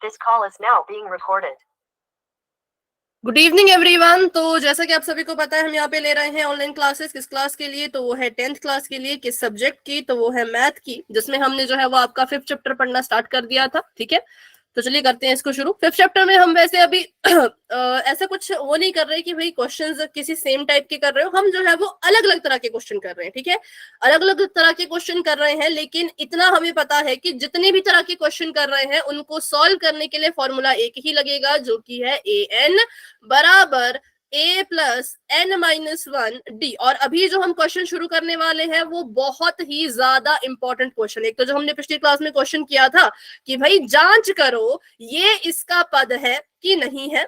This call is now being recorded. Good evening everyone. तो जैसा कि आप सभी को पता है, हम यहाँ पे ले रहे हैं ऑनलाइन क्लासेस। किस क्लास के लिए? तो वो है 10th क्लास के लिए। किस सब्जेक्ट की? तो वो है मैथ की, जिसमें हमने जो है वो आपका 5th चैप्टर पढ़ना स्टार्ट कर दिया था। ठीक है, तो चलिए करते हैं इसको शुरू। 5th चैप्टर में हम वैसे अभी ऐसा कुछ वो नहीं कर रहे कि भाई क्वेश्चंस किसी सेम टाइप के कर रहे हो। हम जो है वो अलग अलग तरह के क्वेश्चन कर रहे हैं। ठीक है, अलग अलग तरह के क्वेश्चन कर रहे हैं, लेकिन इतना हमें पता है कि जितने भी तरह के क्वेश्चन कर रहे हैं उनको सॉल्व करने के लिए फॉर्मूला एक ही लगेगा, जो कि है an बराबर a plus n minus 1d। और अभी जो हम क्वेश्चन शुरू करने वाले हैं वो बहुत ही ज्यादा इंपॉर्टेंट क्वेश्चन। एक तो जो हमने पिछली क्लास में क्वेश्चन किया था कि भाई जांच करो ये इसका पद है कि नहीं है,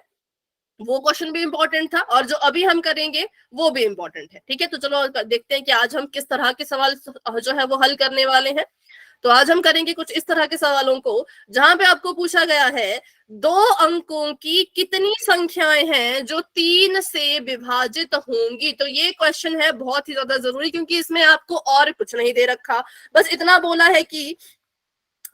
वो क्वेश्चन भी इंपॉर्टेंट था, और जो अभी हम करेंगे वो भी इंपॉर्टेंट है। ठीक है, तो चलो देखते हैं कि आज हम किस तरह के सवाल जो है वो हल करने वाले हैं। तो आज हम करेंगे कुछ इस तरह के सवालों को जहां पे आपको पूछा गया है 2 अंकों की कितनी संख्याएं हैं जो 3 से विभाजित होंगी। तो ये क्वेश्चन है बहुत ही ज्यादा जरूरी, क्योंकि इसमें आपको और कुछ नहीं दे रखा, बस इतना बोला है कि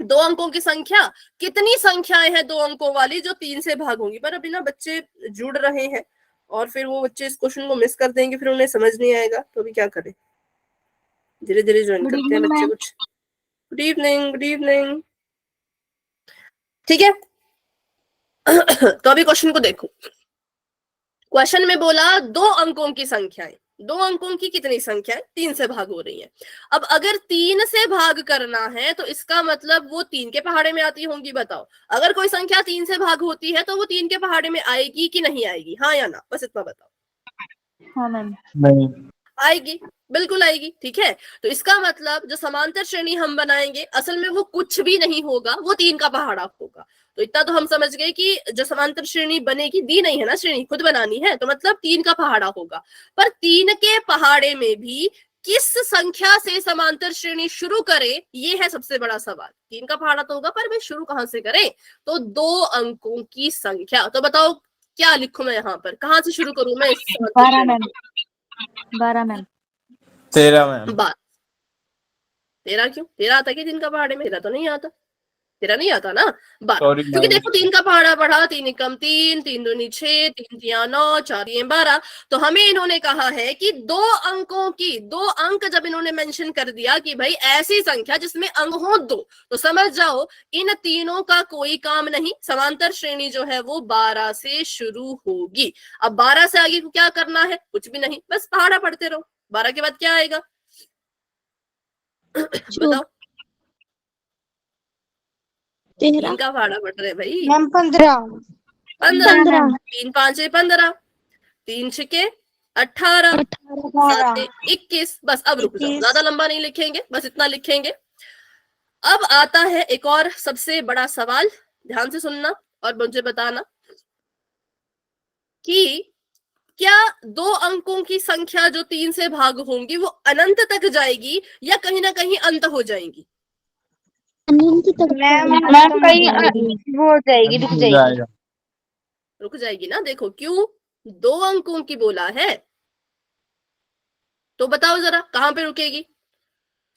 2 अंकों की संख्या, कितनी संख्याएं हैं 2 अंकों वाली जो 3 से भाग होंगी। पर अभी ना बच्चे जुड़ रहे हैं और फिर वो बच्चे इस क्वेश्चन को मिस कर देंगे, फिर उन्हें समझ नहीं आएगा। तो अभी क्या करें, धीरे धीरे ज्वाइन करते हैं बच्चे कुछ। Good evening, good evening. ठीक है तो अभी क्वेश्चन को देखो। क्वेश्चन में बोला 2 अंकों की संख्याएं, 2 अंकों की कितनी संख्या है? 3 से भाग हो रही है। अब अगर 3 से भाग करना है तो इसका मतलब वो 3 के पहाड़े में आती होंगी। बताओ, अगर कोई संख्या 3 से भाग होती है तो वो 3 के पहाड़े में आएगी कि नहीं आएगी? हाँ या ना, बस इतना बताओ। हाँ मैम। नहीं आएगी, बिल्कुल आएगी। ठीक है, तो इसका मतलब जो समांतर श्रेणी हम बनाएंगे असल में वो कुछ भी नहीं होगा, वो 3 का पहाड़ा होगा। तो इतना तो हम समझ गए कि जो समांतर श्रेणी बनेगी, दी नहीं है ना श्रेणी, खुद बनानी है, तो मतलब 3 का पहाड़ा होगा। पर 3 के पहाड़े में भी किस संख्या से समांतर श्रेणी शुरू करें, ये है सबसे बड़ा सवाल। 3 का पहाड़ा तो होगा, पर भाई शुरू कहां से करें? तो 2 अंकों की संख्या। तो बताओ क्या लिखूं मैं यहाँ पर, कहां से शुरू करूं मैं? 12 मैम। 12 मैम। 13 मैम। 13 क्यों? 13 आता है कि 3 का पहाड़े में? 13 तो नहीं आता, 13 नहीं आता ना, 12। सॉरी क्योंकि मैम। देखो 3 का पहाड़ा बढ़ा, 3 एकम 3, 3 दूनी 6, 3 तिया 9, 4 ये 12। तो हमें इन्होंने कहा है कि 2 अंकों की, 2 अंक जब इन्होंने मेंशन कर दिया कि भाई ऐसी संख्या जिसमें अंक हो 2, तो समझ जाओ इन तीनों का कोई काम नहीं। समांतर श्रेणी जो है वो 12 से शुरू होगी। अब 12 से आगे को क्या करना है? कुछ भी नहीं, बस पहाड़ा पढ़ते रहो। 12 के बाद क्या आएगा बताओ? 3 का पहाड़ा पढ़ रहे भाई। मैम 15। 15, 3 5 15, 3 6 18, 7 21। बस अब रुक जाओ, ज्यादा लंबा नहीं लिखेंगे, बस इतना लिखेंगे। अब आता है एक और सबसे बड़ा सवाल, ध्यान से सुनना और मुझे बताना कि क्या 2 अंकों की संख्या जो 3 से भाग होंगी वो अनंत तक जाएगी या कहीं ना कहीं अंत हो जाएंगी? मैम कहीं वो हो जाएगी, रुक जाएगी। रुक जाएगी ना। देखो क्यों, 2 अंकों की बोला है, तो बताओ जरा कहां पे रुकेगी?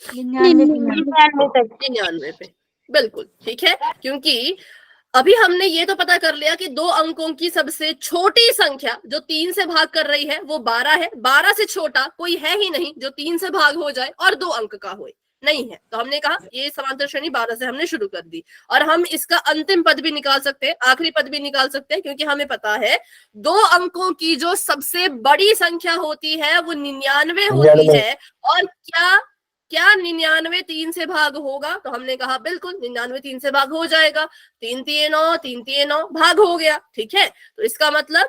99 पे, बिल्कुल ठीक है। क्योंकि अभी हमने ये तो पता कर लिया कि 2 अंकों की सबसे छोटी संख्या जो 3 से भाग कर रही है वो 12 है। 12 से छोटा कोई है ही नहीं जो 3 से भाग हो जाए और 2 अंक का होए, नहीं है। तो हमने कहा ये समांतर श्रेणी 12 से हमने शुरू कर दी, और हम इसका अंतिम पद भी निकाल सकते हैं, आखिरी पद भी निकाल सकते हैं, क्योंकि हमें पता है 2 अंकों की जो सबसे बड़ी संख्या होती है वो 99 होती है। और क्या क्या 99 3 से भाग होगा? तो हमने कहा बिल्कुल 99 3 से भाग हो जाएगा। 3 3 9, 3 3 9 भाग हो गया। ठीक है, तो इसका मतलब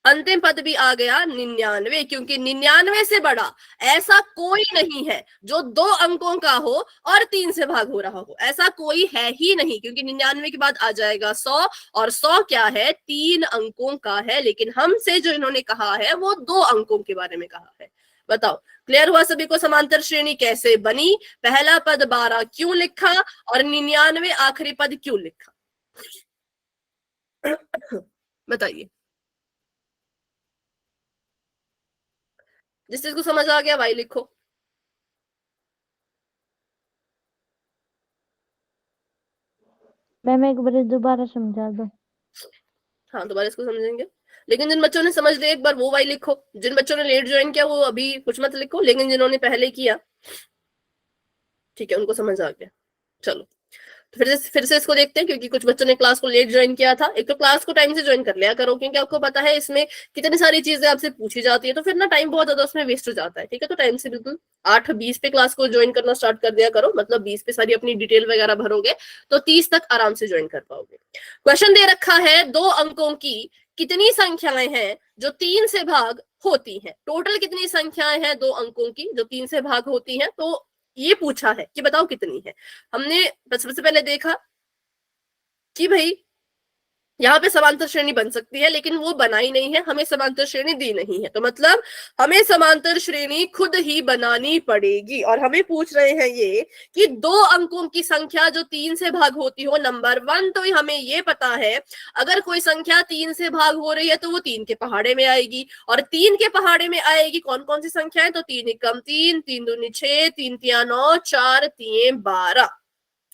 अंतिम पद भी आ गया 99, क्योंकि 99 से बड़ा ऐसा कोई नहीं है जो 2 अंकों का हो और 3 से भाग हो रहा हो, ऐसा कोई है ही नहीं। क्योंकि 99 के बाद आ जाएगा 100, और 100 क्या है? 3 अंकों का है। लेकिन हमसे जो इन्होंने कहा है वो 2 अंकों के बारे में कहा है। बताओ क्लियर हुआ सभी को? समांतर श्रेणी कैसे बनी, पहला पद 12 क्यों लिखा, और 99 आखिरी पद क्यों लिखा? बताइए। जिस चीज को समझ आ गया भाई लिखो। मैम एक बार दोबारा समझा दो। हाँ दोबारा इसको समझेंगे, लेकिन जिन बच्चों ने समझ लिया एक बार वो वाई लिखो, जिन बच्चों ने लेट ज्वाइन किया वो अभी कुछ मत लिखो, लेकिन जिन्होंने पहले किया ठीक है उनको समझ आ गया। चलो तो फिर से इसको देखते हैं, क्योंकि कुछ बच्चों ने क्लास को लेट ज्वाइन किया था। एक तो क्लास को टाइम से ज्वाइन कर लिया करो, क्योंकि आपको पता है इसमें कितनी सारी चीजें आपसे पूछी जाती है, तो फिर ना टाइम बहुत ज्यादा उसमें वेस्ट हो जाता है। ठीक है, तो टाइम से बिल्कुल 8:20 पे क्लास को ज्वाइन करना स्टार्ट कर दिया करो, मतलब 20 पे सारी अपनी डिटेल वगैरह भरोगे तो 30 तक आराम से ज्वाइन कर पाओगे। क्वेश्चन दे रखा है 2 अंकों की कितनी संख्याएं हैं जो 3 से भाग होती हैं। टोटल कितनी संख्याएं हैं 2 अंकों की जो 3 से भाग होती हैं, तो ये पूछा है कि बताओ कितनी है। हमने सबसे पहले देखा कि भाई यहाँ पे समांतर श्रेणी बन सकती है, लेकिन वो बनाई नहीं है, हमें समांतर श्रेणी दी नहीं है, तो मतलब हमें समांतर श्रेणी खुद ही बनानी पड़ेगी। और हमें पूछ रहे हैं ये कि 2 अंकों की संख्या जो 3 से भाग होती हो। नंबर 1 तो हमें ये पता है अगर कोई संख्या 3 से भाग हो रही है तो वो 3 के पहाड़े में आएगी, और 3 के पहाड़े में आएगी कौन कौन सी संख्याएं, तो 3 एकम 3, 3 दूनी 6, 3 तिया 9, 4 तिये 12।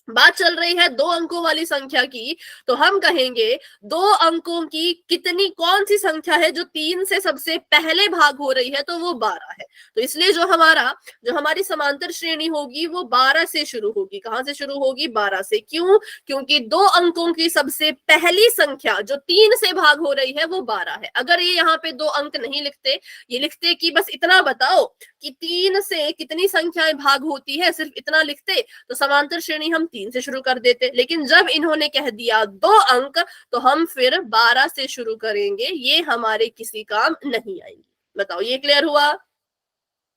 बात चल रही है 2 अंकों वाली संख्या की, तो हम कहेंगे 2 अंकों की कितनी कौन सी संख्या है जो 3 से सबसे पहले भाग हो रही है, तो वो 12 है। तो इसलिए जो हमारी समांतर श्रेणी होगी वो 12 से शुरू होगी। कहां से शुरू होगी, 12 से। क्यों, क्योंकि 2 अंकों की सबसे पहली संख्या जो 3 से भाग हो रही है वो 12 है। अगर ये यहाँ पे 2 अंक नहीं लिखते, ये लिखते कि बस इतना बताओ कि 3 से कितनी संख्याएं भाग होती है, सिर्फ इतना लिखते तो समांतर श्रेणी हम 3 से शुरू कर देते। लेकिन जब इन्होंने कह दिया 2 अंक तो हम फिर 12 से शुरू करेंगे, ये हमारे किसी काम नहीं आएंगी। बताओ ये क्लियर हुआ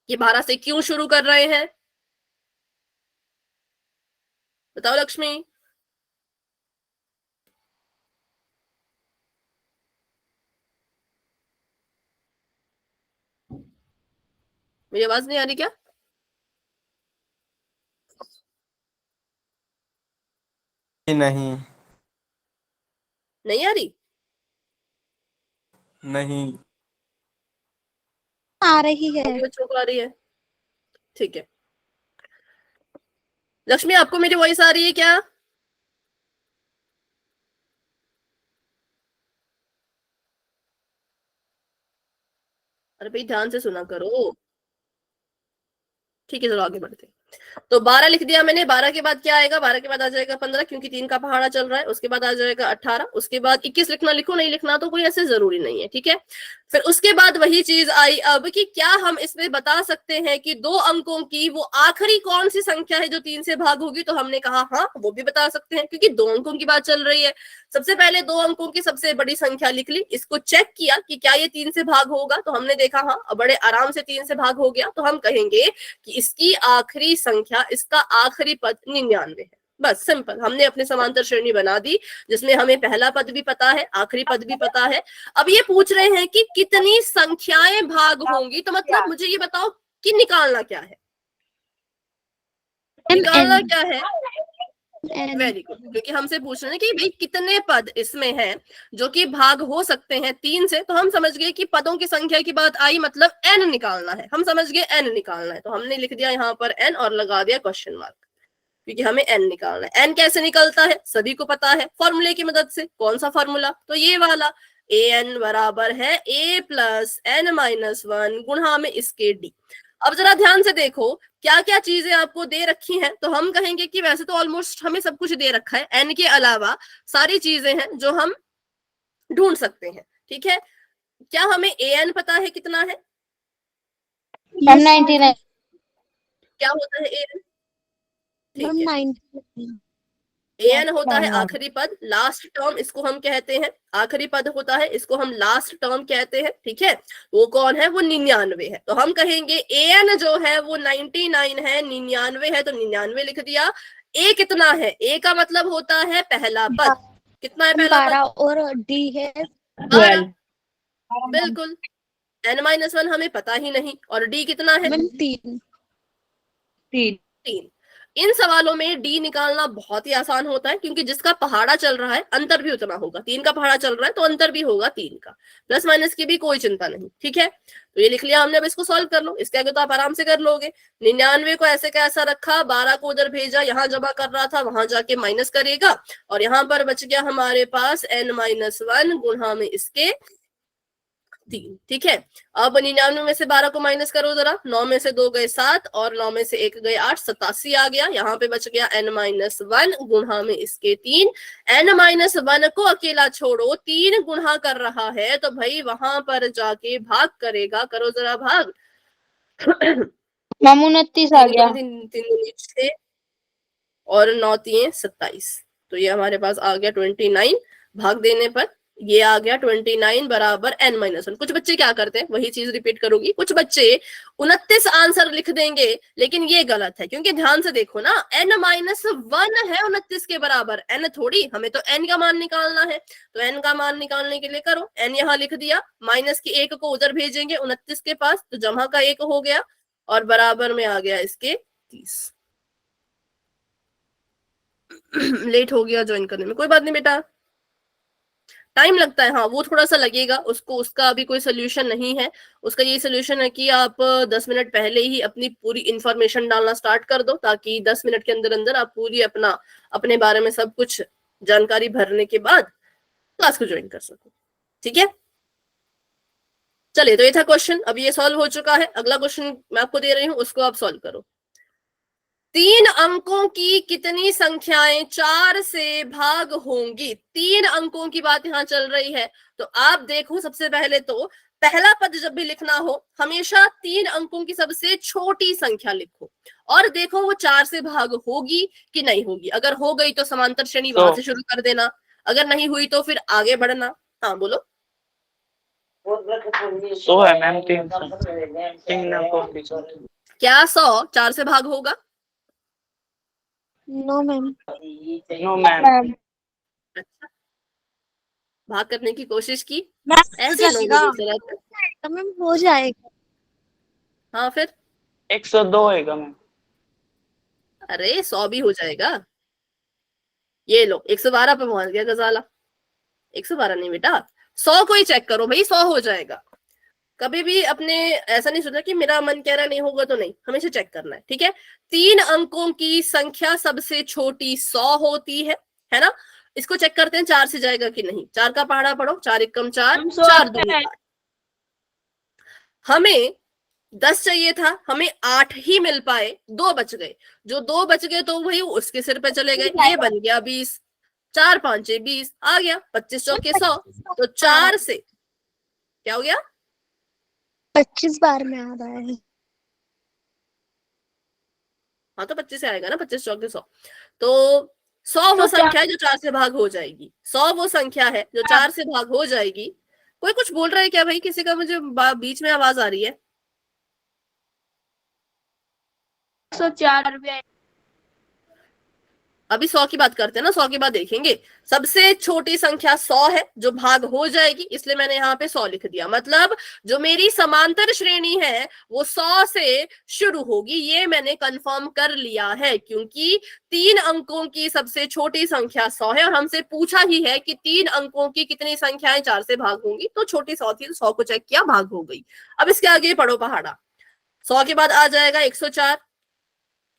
कि 12 से क्यों शुरू कर रहे हैं? बताओ लक्ष्मी। मेरी आवाज नहीं आ रही क्या? नहीं नहीं आ रही? नहीं आ रही है। बच्चों को आ रही है, ठीक है। लक्ष्मी आपको मेरी वॉइस आ रही है क्या? अरे भाई ध्यान से सुना करो। ठीक है चलो आगे बढ़ते हैं। तो 12 लिख दिया मैंने। 12 के बाद क्या आएगा, 12 के बाद आ जाएगा 15, क्योंकि 3 का पहाड़ा चल रहा है। उसके बाद आ जाएगा 18, उसके बाद 21 लिखना, लिखो नहीं लिखना तो कोई ऐसे जरूरी नहीं है। ठीक है, फिर उसके बाद वही चीज आई अब कि क्या हम इसमें बता सकते हैं कि 2 अंकों की वो आखिरी कौन सी संख्या है जो 3 से भाग होगी, तो हमने कहा हाँ वो भी बता सकते हैं, क्योंकि 2 अंकों की बात चल रही है। सबसे पहले 2 अंकों की सबसे बड़ी संख्या लिख ली, इसको चेक किया कि क्या ये 3 से भाग होगा, तो हमने देखा हाँ बड़े आराम से 3 से भाग हो गया। तो हम कहेंगे कि इसकी आखिरी संख्या, इसका आखिरी पद 99 है। बस सिंपल, हमने अपने समांतर श्रेणी बना दी जिसमें हमें पहला पद भी पता है, आखिरी पद भी पता है। अब ये पूछ रहे हैं कि कितनी संख्याएं भाग होंगी, तो मतलब मुझे ये बताओ कि निकालना क्या है, निकालना क्या है। वेरी गुड, क्योंकि हमसे पूछ रहे हैं कि भाई कितने पद इसमें हैं जो कि भाग हो सकते हैं 3 से, तो हम समझ गए कि पदों की संख्या की बात आई, मतलब n निकालना है। हम समझ गए n निकालना है, तो हमने लिख दिया यहाँ पर n और लगा दिया क्वेश्चन मार्क, क्योंकि हमें n निकालना है। n कैसे निकलता है सभी को पता है, फॉर्मूले की मदद से। कौन सा फॉर्मूला, तो ये वाला, an बराबर है a प्लस n माइनस 1 गुणा में इसके d। अब जरा ध्यान से देखो क्या क्या चीजें आपको दे रखी हैं, तो हम कहेंगे कि वैसे तो ऑलमोस्ट हमें सब कुछ दे रखा है, n के अलावा सारी चीजें हैं जो हम ढूंढ सकते हैं। ठीक है, क्या हमें an पता है कितना है, 99 क्या होता है an? ठीक है, an होता है आखिरी पद, लास्ट टर्म इसको हम कहते हैं। आखिरी पद होता है, इसको हम लास्ट टर्म कहते हैं। ठीक है, वो कौन है, वो 99 है। तो हम कहेंगे an जो है वो 99 है, 99 है, तो 99 लिख दिया। a कितना है, a का मतलब होता है पहला पद। कितना है पहला पद, 12 और d है 12। बिल्कुल, n-1 हमें पता ही नहीं, और d कितना है, 3। 3। इन सवालों में डी निकालना बहुत ही आसान होता है, क्योंकि जिसका पहाड़ा चल रहा है अंतर भी उतना होगा। 3 का पहाड़ा चल रहा है तो अंतर भी होगा 3 का, प्लस माइनस की भी कोई चिंता नहीं। ठीक है, तो ये लिख लिया हमने। अब इसको सॉल्व कर लो, इसके आगे तो आप आराम से कर लोगे। 99 को ऐसे का ऐसा रखा, 12 को उधर भेजा, यहाँ जमा कर रहा था, वहां जाके माइनस करेगा, और यहाँ पर बच गया हमारे पास n-1 गुणा में इसके 3। ठीक है, अब 99 में से 12 को माइनस करो जरा, 9 में से 2 गए 7 और 9 में से 1 गए 8, 87 आ गया। यहाँ पे बच गया n-1 गुणा में इसके 3। n-1 को अकेला छोड़ो, 3 गुणा कर रहा है तो भाई वहां पर जाके भाग करेगा। करो जरा भाग। मैम 29 आ गया। 6 और 9 3 27, तो ये हमारे पास आ गया 29। भाग देने पर ये आ गया 29 बराबर n-1। कुछ बच्चे क्या करते हैं, वही चीज रिपीट करूंगी, कुछ बच्चे 29 आंसर लिख देंगे, लेकिन ये गलत है, क्योंकि ध्यान से देखो ना, n-1 है 29 के बराबर, n थोड़ी, हमें तो n का मान निकालना है। तो n का मान निकालने के लिए करो, n यहाँ लिख दिया, माइनस की 1 को उधर भेजेंगे 29 के पास, तो जमा का 1 हो गया और बराबर में आ गया इसके 30। लेट हो गया ज्वाइन करने में, कोई बात नहीं बेटा, टाइम लगता है। हाँ, वो थोड़ा सा लगेगा उसको, उसका अभी कोई सोल्यूशन नहीं है। उसका ये सोल्यूशन है कि आप 10 मिनट पहले ही अपनी पूरी इंफॉर्मेशन डालना स्टार्ट कर दो, ताकि 10 मिनट के अंदर अंदर आप पूरी अपने बारे में सब कुछ जानकारी भरने के बाद क्लास को ज्वाइन कर सको। ठीक है, चलिए, तो ये था क्वेश्चन, अब ये सॉल्व हो चुका है। अगला क्वेश्चन मैं आपको दे रही हूँ, उसको आप सॉल्व करो। 3 अंकों की कितनी संख्याएं 4 से भाग होंगी? 3 अंकों की बात यहां चल रही है, तो आप देखो, सबसे पहले तो पहला पद जब भी लिखना हो हमेशा 3 अंकों की सबसे छोटी संख्या लिखो, और देखो वो 4 से भाग होगी कि नहीं होगी। अगर हो गई तो समांतर श्रेणी वहां से शुरू कर देना, अगर नहीं हुई तो फिर आगे बढ़ना। हाँ बोलो। सो है मैम, 3 अंकों की संख्या। क्या 100 4 से भाग होगा? No ma'am. No ma'am. अच्छा, भाग करने की कोशिश की, मैम ऐसे ही लोग देते रहते हैं। मैम हो जाएगा। हाँ फिर 102 होगा मैम। अरे 100 भी हो जाएगा। ये लो 112 पे पहुंच गया गजाला। 112 नहीं बेटा, 100 को ही चेक करो भाई, 100 हो जाएगा। कभी भी अपने ऐसा नहीं सोचा कि मेरा मन कह रहा नहीं होगा तो नहीं, हमेशा चेक करना है। ठीक है, 3 अंकों की संख्या सबसे छोटी 100 होती है ना। इसको चेक करते हैं 4 से जाएगा कि नहीं। 4 का पहाड़ा पढ़ो, 4 एकम 4, 4 दूनी 8। हमें 10 चाहिए था, हमें 8 ही मिल पाए, 2 बच गए। जो 2 बच गए तो वही उसके सिर पे चले गए, ये बन गया 20। 4 5 20 आ गया, 25 चौके 100। तो 4 से क्या हो गया? 25 बार में आ रहा है। हाँ तो 25 से आएगा ना, 25 चौके 100। तो 100 वो संख्या है जो 4 से भाग हो जाएगी। 100 वो संख्या है जो 4 से भाग हो जाएगी। कोई कुछ बोल रहा है क्या भाई? किसी का मुझे बीच में आवाज आ रही है। 104 अभी 100 की बात करते हैं ना, 100 की बात देखेंगे। सबसे छोटी संख्या 100 है जो भाग हो जाएगी, इसलिए मैंने यहाँ पे 100 लिख दिया। मतलब जो मेरी समांतर श्रेणी है वो 100 से शुरू होगी, ये मैंने कंफर्म कर लिया है, क्योंकि 3 अंकों की सबसे छोटी संख्या 100 है और हमसे पूछा ही है कि 3 अंकों की कितनी संख्याएं 4 से भाग होंगी, तो छोटी 100 थी, 100 को चेक किया, भाग हो गई। अब इसके आगे पढ़ो पहाड़ा। 100 के बाद आ जाएगा 104,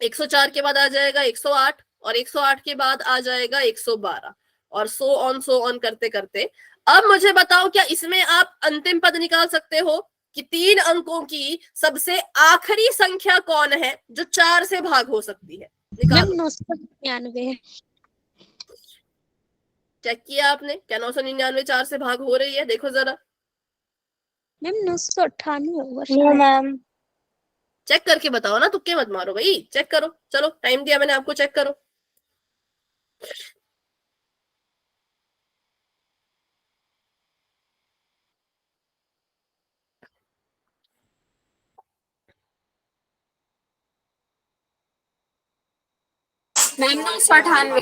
104 के बाद आ जाएगा 108, और 108 के बाद आ जाएगा 112, और सो ऑन करते करते। अब मुझे बताओ, क्या इसमें आप अंतिम पद निकाल सकते हो कि 3 अंकों की सबसे आखिरी संख्या कौन है जो 4 से भाग हो सकती है? निकालो। 999। चेक किया आपने क्या 999 4 से भाग हो रही है? देखो जरा। मैम 998 होगा मैम। चेक करके बताओ ना, तुक्के मत मारो भाई, चेक करो। चलो टाइम दिया मैंने आपको, चेक करो। मैम 998।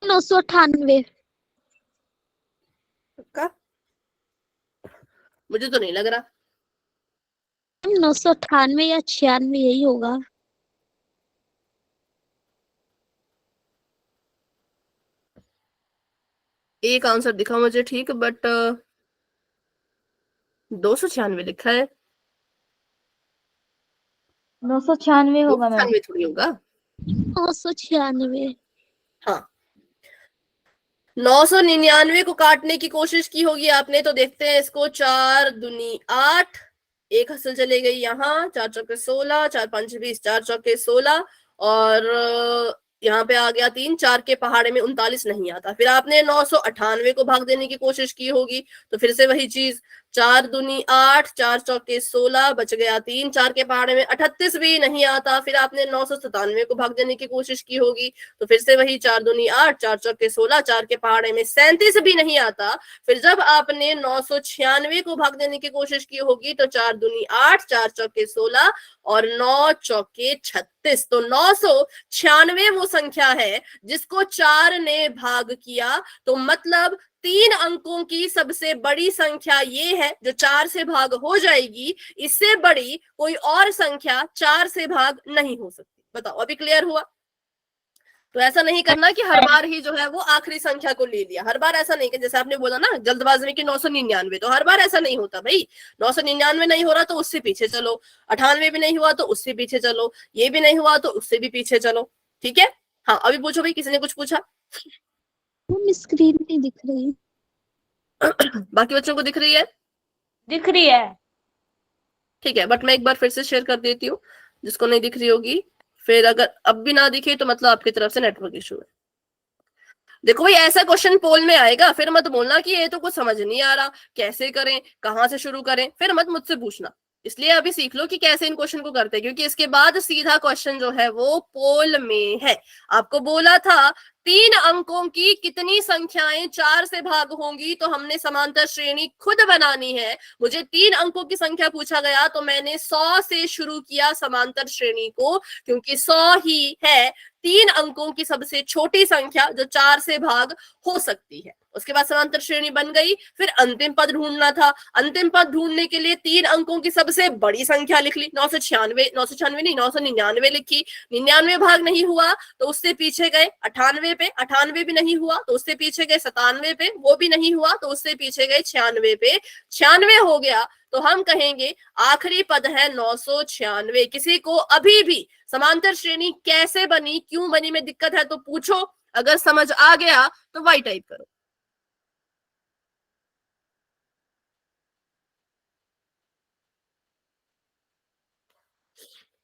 998। पक्का? मुझे तो नहीं लग रहा। 998 या 96 यही होगा। एक आंसर दिखा मुझे ठीक, बट 296 लिखा है। 996 होगा मैम। 296 थोड़ी होगा। 996। हाँ, 999 को काटने की कोशिश की होगी आपने, तो देखते हैं इसको। 4 दूनी 8, एक हसल चले गई यहाँ, 4 चौके 16, 4 5 20, 4 चौके 16, और यहाँ पे आ गया 3, 4 के पहाड़े में 39 नहीं आता। फिर आपने 998 को भाग देने की कोशिश की होगी, तो फिर से वही चीज, 4 दूनी 8, 4 चौके 16, बच गया 3, 4 के पहाड़े में 38 भी नहीं आता। फिर आपने 997 को भाग देने की कोशिश की होगी, तो फिर से वही 4 दूनी 8, 4 चौके 16, 4 के पहाड़े में 37 भी नहीं आता। फिर जब आपने 996 को भाग देने की कोशिश की होगी, तो 4 दूनी 8, 4 चौके 16 और 9 चौके 36। तो 996 वो संख्या है जिसको 4 ने भाग किया। तो मतलब 3 अंकों की सबसे बड़ी संख्या ये है जो 4 से भाग हो जाएगी। इससे बड़ी कोई और संख्या 4 से भाग नहीं हो सकती। बताओ, अभी क्लियर हुआ? तो ऐसा नहीं करना कि हर बार ही जो है वो आखिरी संख्या को ले लिया। हर बार ऐसा नहीं कि जैसे आपने बोला ना जल्दबाजी में कि 999, तो हर बार ऐसा नहीं होता भाई। 999 नहीं हो रहा तो उससे पीछे चलो, 98 भी नहीं हुआ तो उससे पीछे चलो, ये भी नहीं हुआ तो उससे भी पीछे चलो। ठीक है? हाँ, अभी पूछो भाई, किसी ने कुछ पूछा? मैम स्क्रीन नहीं दिख रही। बाकी बच्चों को दिख रही है? दिख रही है। ठीक है, बट मैं एक बार फिर से शेयर कर देती हूँ, जिसको नहीं दिख रही होगी। फिर अगर अब भी ना दिखे तो मतलब आपकी तरफ से नेटवर्क इशू है। देखो भाई, ऐसा क्वेश्चन पोल में आएगा, फिर मत बोलना कि ये तो कुछ समझ नहीं आ रहा, कैसे करें, कहाँ से शुरू करें, फिर मत मुझसे पूछना। इसलिए अभी सीख लो कि कैसे इन क्वेश्चन को करते हैं, क्योंकि इसके बाद सीधा क्वेश्चन जो है वो पोल में है। आपको बोला था 3 अंकों की कितनी संख्याएं 4 से भाग होंगी, तो हमने समांतर श्रेणी खुद बनानी है। मुझे 3 अंकों की संख्या पूछा गया तो मैंने 100 से शुरू किया समांतर श्रेणी को, क्योंकि 100 ही है 3 अंकों की सबसे छोटी संख्या जो 4 से भाग हो सकती है। उसके बाद समांतर श्रेणी बन गई। फिर अंतिम पद ढूंढना था। अंतिम पद ढूंढने के लिए 3 अंकों की सबसे बड़ी संख्या लिख ली, 996 नहीं 999 लिखी। 99 भाग नहीं हुआ तो उससे पीछे गए 98 पे, 98 भी नहीं हुआ तो उससे पीछे गए 97 पे, वो भी नहीं हुआ तो उससे पीछे गए 96 पे। 96 हो गया तो हम कहेंगे आखिरी पद है 996। किसी को अभी भी समांतर श्रेणी कैसे बनी, क्यों बनी में दिक्कत है तो पूछो। अगर समझ आ गया तो वाई टाइप करो।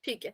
ठीक है,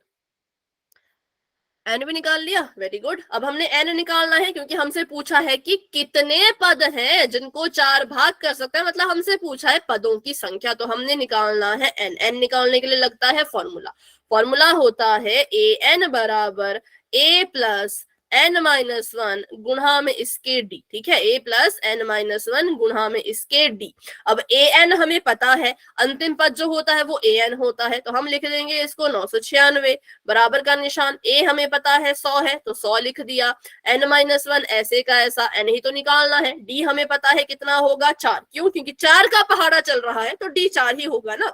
एन भी निकाल लिया, वेरी गुड। अब हमने एन निकालना है, क्योंकि हमसे पूछा है कि कितने पद हैं जिनको 4 भाग कर सकते हैं, मतलब हमसे पूछा है पदों की संख्या। तो हमने निकालना है एन। एन निकालने के लिए लगता है फॉर्मूला। फॉर्मूला होता है ए एन बराबर ए प्लस एन माइनस 1 गुणा में इसके डी। ठीक है, ए प्लस एन माइनस 1 गुणा में इसके डी। अब ए एन हमें पता है, अंतिम पद जो होता है वो ए एन होता है, तो हम लिख देंगे इसको 996। बराबर का निशान, ए हमें पता है 100 है तो 100 लिख दिया। एन माइनस 1 ऐसे का ऐसा, एन ही तो निकालना है। डी हमें पता है कितना होगा 4, क्यों? क्योंकि 4 का पहाड़ा चल रहा है तो डी 4 ही होगा ना।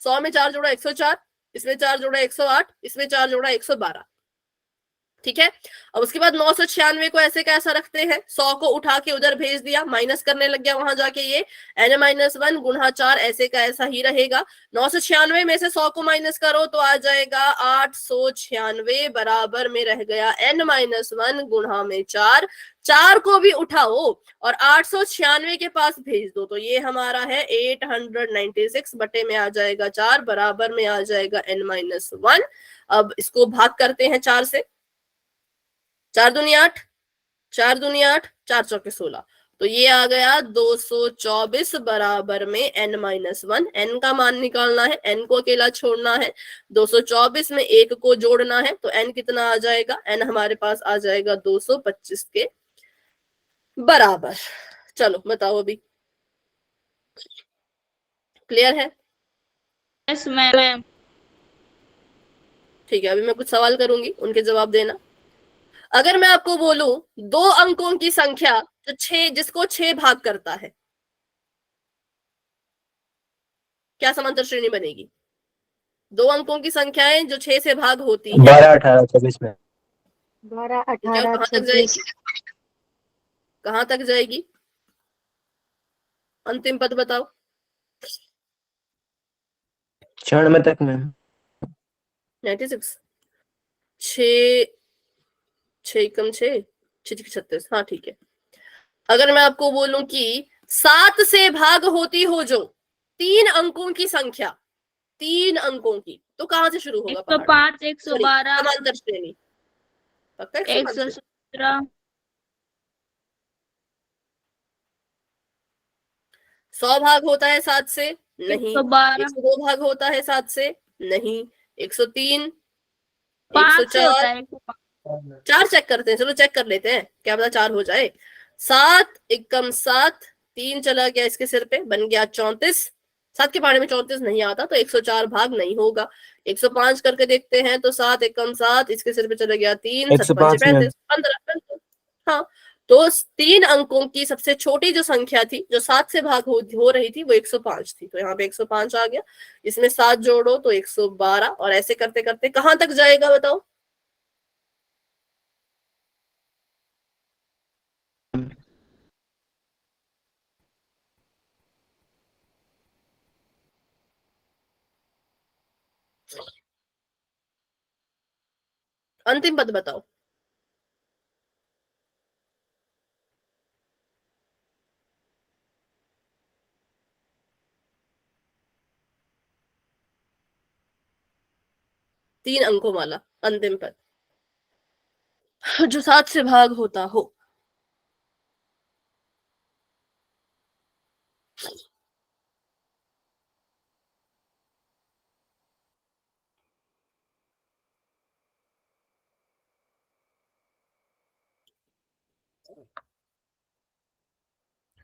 100 में 4 जोड़ा 104, इसमें 4 जोड़ा 108, इसमें 4 जोड़ा 112। ठीक है, अब उसके बाद 996 को ऐसे कैसा रखते हैं, 100 को उठा के उधर भेज दिया, माइनस करने लग गया वहां जाके। ये n माइनस 1 गुणा 4 ऐसे का ऐसा ही रहेगा। 996 में से 100 को माइनस करो तो आ जाएगा 896, बराबर में रह गया n माइनस 1 गुणा में 4। 4 को भी उठाओ और 896 के पास भेज दो, तो ये हमारा है 896 बटे में आ जाएगा 4, बराबर में आ जाएगा n माइनस 1। अब इसको भाग करते हैं 4 से। 4 दूनी 8, 4 दूनी 8, 4 चौके 16, तो ये आ गया 224 बराबर में n माइनस 1। n का मान निकालना है, n को अकेला छोड़ना है। 224 में 1 को जोड़ना है, तो n कितना आ जाएगा, n हमारे पास आ जाएगा 225 के बराबर। चलो बताओ, अभी क्लियर है? Yes ma'am. ठीक है, अभी मैं कुछ सवाल करूंगी, उनके जवाब देना। अगर मैं आपको बोलूं 2 अंकों की संख्या जो 6, जिसको 6 भाग करता है, क्या समांतर श्रेणी बनेगी? 2 अंकों की संख्याएं जो 6 से भाग होती हैं, 12, 18, 24 में 12, क्या 18, कहां तक जाएगी? कहाँ तक जाएगी? अंतिम पद बताओ। 96 तक मैम। 96। 6 6 कम 6 36। हाँ ठीक है। अगर मैं आपको बोलूं कि 7 से भाग होती हो जो 3 अंकों की संख्या, 3 अंकों की, तो कहाँ से शुरू होगा पहाड़? 105, सॉरी, 112, समांतर श्रेणी। पक्का 105 से? 117, 100 भाग होता है 7 से? नहीं। 112, 102 भाग होता है 7 से? नहीं। 103, 5 से होता 104, है 105। 4 चेक करते हैं, चलो चेक कर लेते हैं, क्या पता 4 हो जाए। 7 एकम 7, 3 चला गया इसके सिर पे, बन गया 34। 7 के पहाड़े में 34 नहीं आता, तो 104 भाग नहीं होगा। 105 करके देखते हैं, तो 7 एकम 7, इसके सिर पे चला गया 3, 7 5 105 मैम। 35, 15। हाँ, तो 3 अंकों की सबसे छोटी जो संख्या थी, जो 7 से भाग हो रही थी, वो 105 थी, तो यहाँ पे 105 आ गया। इसमें 7 जोड़ो तो 112, और ऐसे करते करते कहाँ तक जाएगा बताओ? अंतिम पद बताओ। तीन अंकों वाला अंतिम पद जो 7 से भाग होता हो।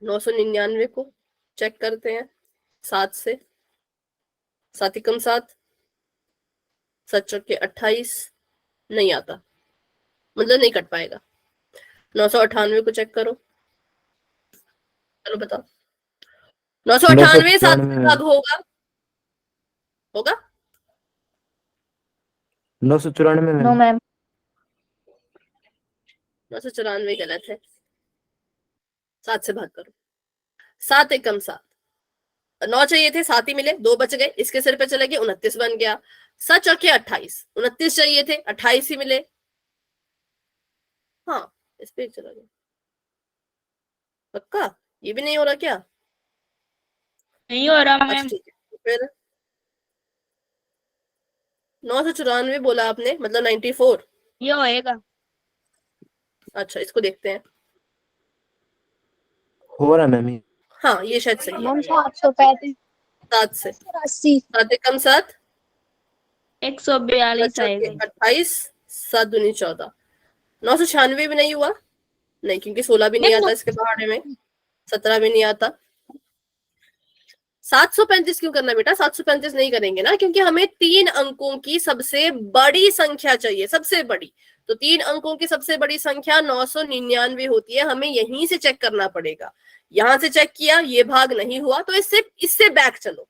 नौ सौ निन्यानवे को चेक करते हैं 7 से। 7 एकम 7, 7 चौके 28, नहीं आता, मतलब नहीं कट पाएगा। 998 को चेक करो, चलो बताओ। 998 7 से 994 भाग होगा? होगा? 994 नो मैम। मैम। 994 गलत है। 7 से भाग करो। 7 एकम 7, 9 चाहिए थे, 7 ही मिले, 2 बच गए, इसके सिर पे चले गए, 29 बन गया। 7 चौके 28, 29 चाहिए थे, 28 ही मिले। हाँ, इस पे चला गया। पक्का? ये भी नहीं हो रहा क्या? नहीं हो रहा अच्छा मैम। ठीक है, तो फिर 994 बोला आपने, मतलब 94। ये होएगा। अच्छा, इसको देखते हैं। हो रहा मैम ये। हाँ, ये शायद सही है। 735, 7 से 80, 7 एकम 7, 142 आएगा। 28, 7 दूनी 14। 996 भी नहीं हुआ? नहीं, क्योंकि 16 भी नहीं आता इसके पहाड़े में, 17 भी नहीं आता। 735 क्यों करना बेटा? 735 नहीं करेंगे ना, क्योंकि हमें 3 अंकों की सबसे बड़ी संख्या चाहिए, सबसे बड़ी। तो 3 अंकों की सबसे बड़ी संख्या 999 होती है, हमें यहीं से चेक करना पड़ेगा। यहां से चेक किया, ये भाग नहीं हुआ, तो इससे इससे बैक चलो,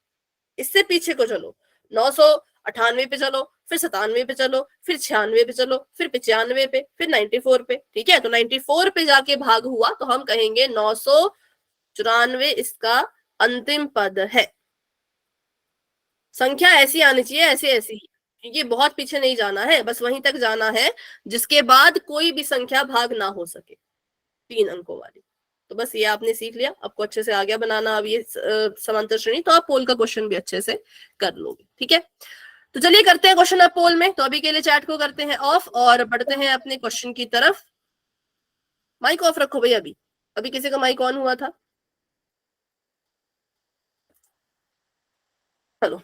इससे पीछे को चलो। 998 पे चलो, फिर 97 पे चलो, फिर 96 पे चलो, फिर 95 पे, फिर 94 पे। ठीक है, तो 94 पे जाके भाग हुआ, तो हम कहेंगे 994 इसका अंतिम पद है। संख्या ऐसी आनी चाहिए, ऐसे ऐसी ही, क्योंकि बहुत पीछे नहीं जाना है, बस वहीं तक जाना है जिसके बाद कोई भी संख्या भाग ना हो सके, 3 अंकों वाली। तो बस ये आपने सीख लिया, आपको अच्छे से आ गया बनाना अब ये समांतर श्रेणी, तो आप पोल का क्वेश्चन भी अच्छे से कर लोगे। ठीक है, तो चलिए करते हैं क्वेश्चन अब पोल में। तो अभी के लिए चैट को करते हैं ऑफ और बढ़ते हैं अपने क्वेश्चन की तरफ। माइक ऑफ रखो भाई, अभी अभी किसी का माइक ऑन हुआ था? चलो,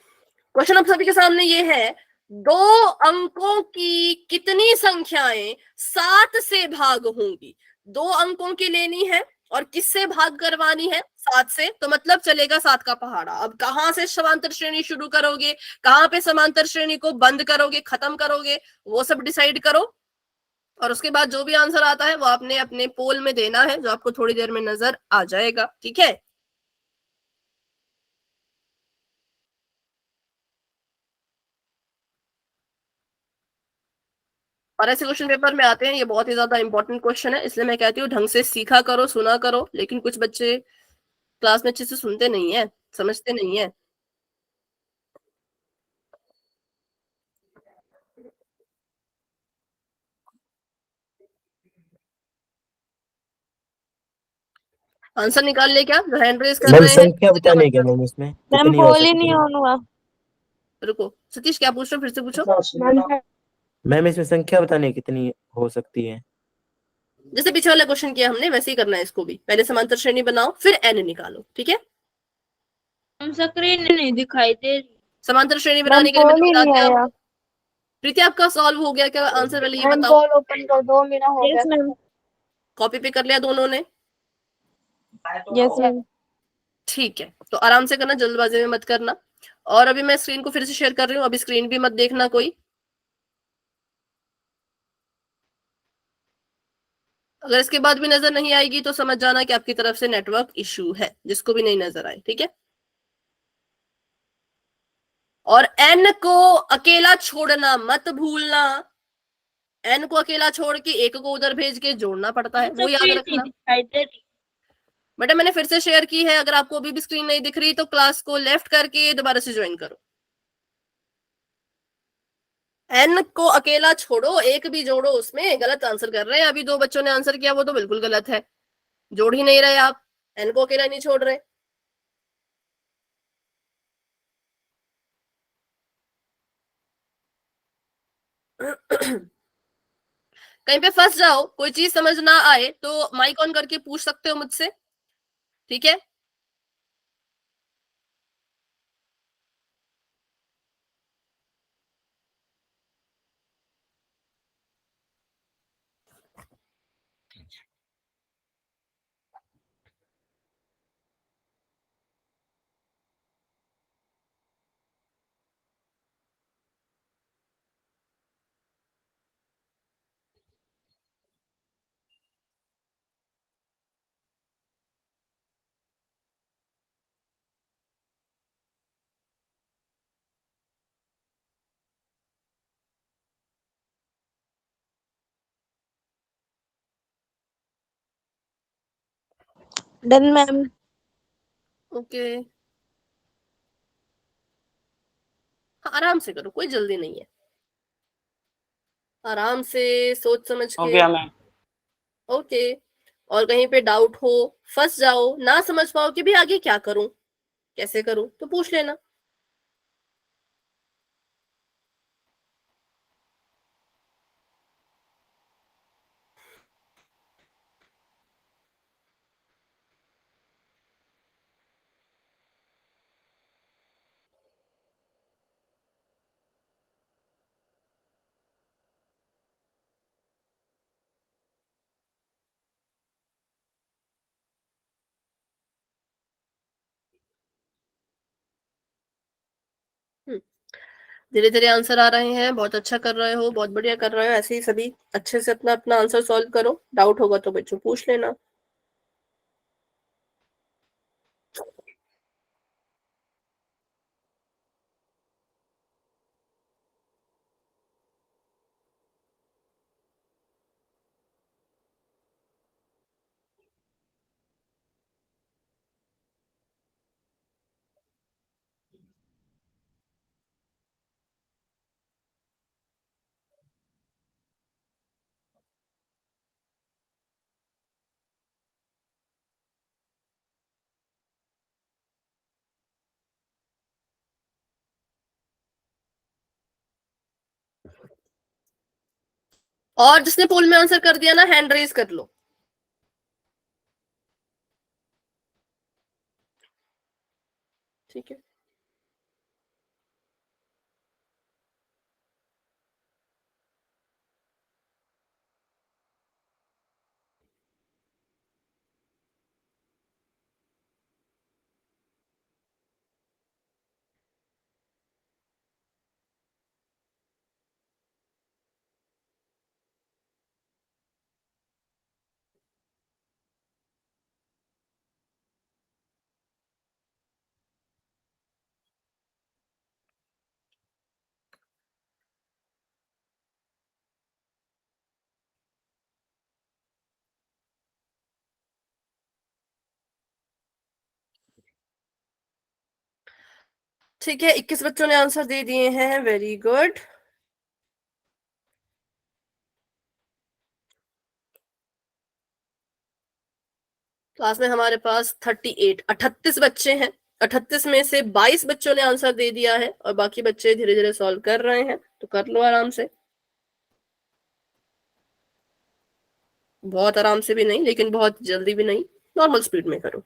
क्वेश्चन अब सभी के सामने ये है, 2 अंकों की कितनी संख्याएं 7 से भाग होंगी? 2 अंकों की लेनी है और किससे भाग करवानी है? 7 से। तो मतलब चलेगा 7 का पहाड़ा। अब कहां से समांतर श्रेणी शुरू करोगे, कहां पे समांतर श्रेणी को बंद करोगे, खत्म करोगे, वो सब डिसाइड करो। और उसके बाद जो भी आंसर आता है वो आपने अपने पोल में देना है, जो आपको थोड़ी देर में नजर आ जाएगा। ठीक है, और ऐसे क्वेश्चन पेपर में आते हैं, ये बहुत ही ज्यादा इंपॉर्टेंट क्वेश्चन है, इसलिए मैं कहती हूँ ढंग से सीखा करो, सुना करो। लेकिन कुछ बच्चे क्लास में अच्छे से सुनते नहीं है, समझते नहीं है। आंसर निकाल ले क्या, जो हैंड रेज कर मैम रहे हैं? संख्या बताने क्या मैम इसमें मैम कितनी हो बोल ही सकती नहीं है? होगा। रुको सतीश, क्या पूछ रहे हो, फिर से पूछो। मैम इसमें संख्या बताने कितनी हो सकती है? जैसे पीछे वाला क्वेश्चन किया हमने, वैसे ही करना है इसको भी। पहले समांतर श्रेणी बनाओ, फिर एन निकालो, ठीक है? हम स्क्रीन नहीं दिखाई दे रही। समांतर श्रेणी बनाने के लिए मैंने बता दिया। प्रीति, आपका सॉल्व हो गया क्या आंसर? वाले ये बताओ। ओपन कर दो, मेरा हो यस मैम। कॉपी पे कर लिया दोनों ने? Yes ma'am. ठीक है, तो आराम से करना, जल्दबाजी में मत करना। और अभी मैं स्क्रीन को फिर से शेयर कर रही हूँ, अभी स्क्रीन भी मत देखना कोई। अगर इसके बाद भी नजर नहीं आएगी तो समझ जाना कि आपकी तरफ से नेटवर्क इश्यू है, जिसको भी नहीं नजर आए, ठीक है? और एन को अकेला छोड़ना मत भूलना। एन को अकेला छोड़ के एक को उधर भेज के जोड़ना पड़ता है, वो याद स्क्रीन नहीं रखना। दिखाई दे रही। बेटा मैंने फिर से शेयर की है, अगर आपको अभी भी स्क्रीन नहीं दिख रही तो क्लास को लेफ्ट करके दोबारा से ज्वाइन करो। एन को अकेला छोड़ो, एक भी जोड़ो, उसमें गलत आंसर कर रहे हैं। अभी दो बच्चों ने आंसर किया, वो तो बिल्कुल गलत है, जोड़ ही नहीं रहे आप, एन को अकेला नहीं छोड़ रहे। कहीं पे फंस जाओ, कोई चीज समझ ना आए तो माइक ऑन करके पूछ सकते हो मुझसे, ठीक है? Done ma'am. ओके, आराम से करो, कोई जल्दी नहीं है, आराम से सोच समझ हो के। गया मैम। ओके। और कहीं पे डाउट हो, फंस जाओ, ना समझ पाओ कि भी आगे क्या करूं, कैसे करूं, तो पूछ लेना। धीरे धीरे आंसर आ रहे हैं, बहुत अच्छा कर रहे हो, बहुत बढ़िया कर रहे हो। ऐसे ही सभी अच्छे से अपना अपना आंसर सॉल्व करो, डाउट होगा तो बच्चों पूछ लेना। और जिसने पोल में आंसर कर दिया ना, हैंड रेज कर लो, ठीक है? ठीक है, 21 बच्चों ने आंसर दे दिए हैं, वेरी गुड। क्लास में हमारे पास 38 बच्चे हैं। 38 में से 22 बच्चों ने आंसर दे दिया है और बाकी बच्चे धीरे धीरे सॉल्व कर रहे हैं, तो कर लो आराम से। बहुत आराम से भी नहीं, लेकिन बहुत जल्दी भी नहीं, नॉर्मल स्पीड में करो।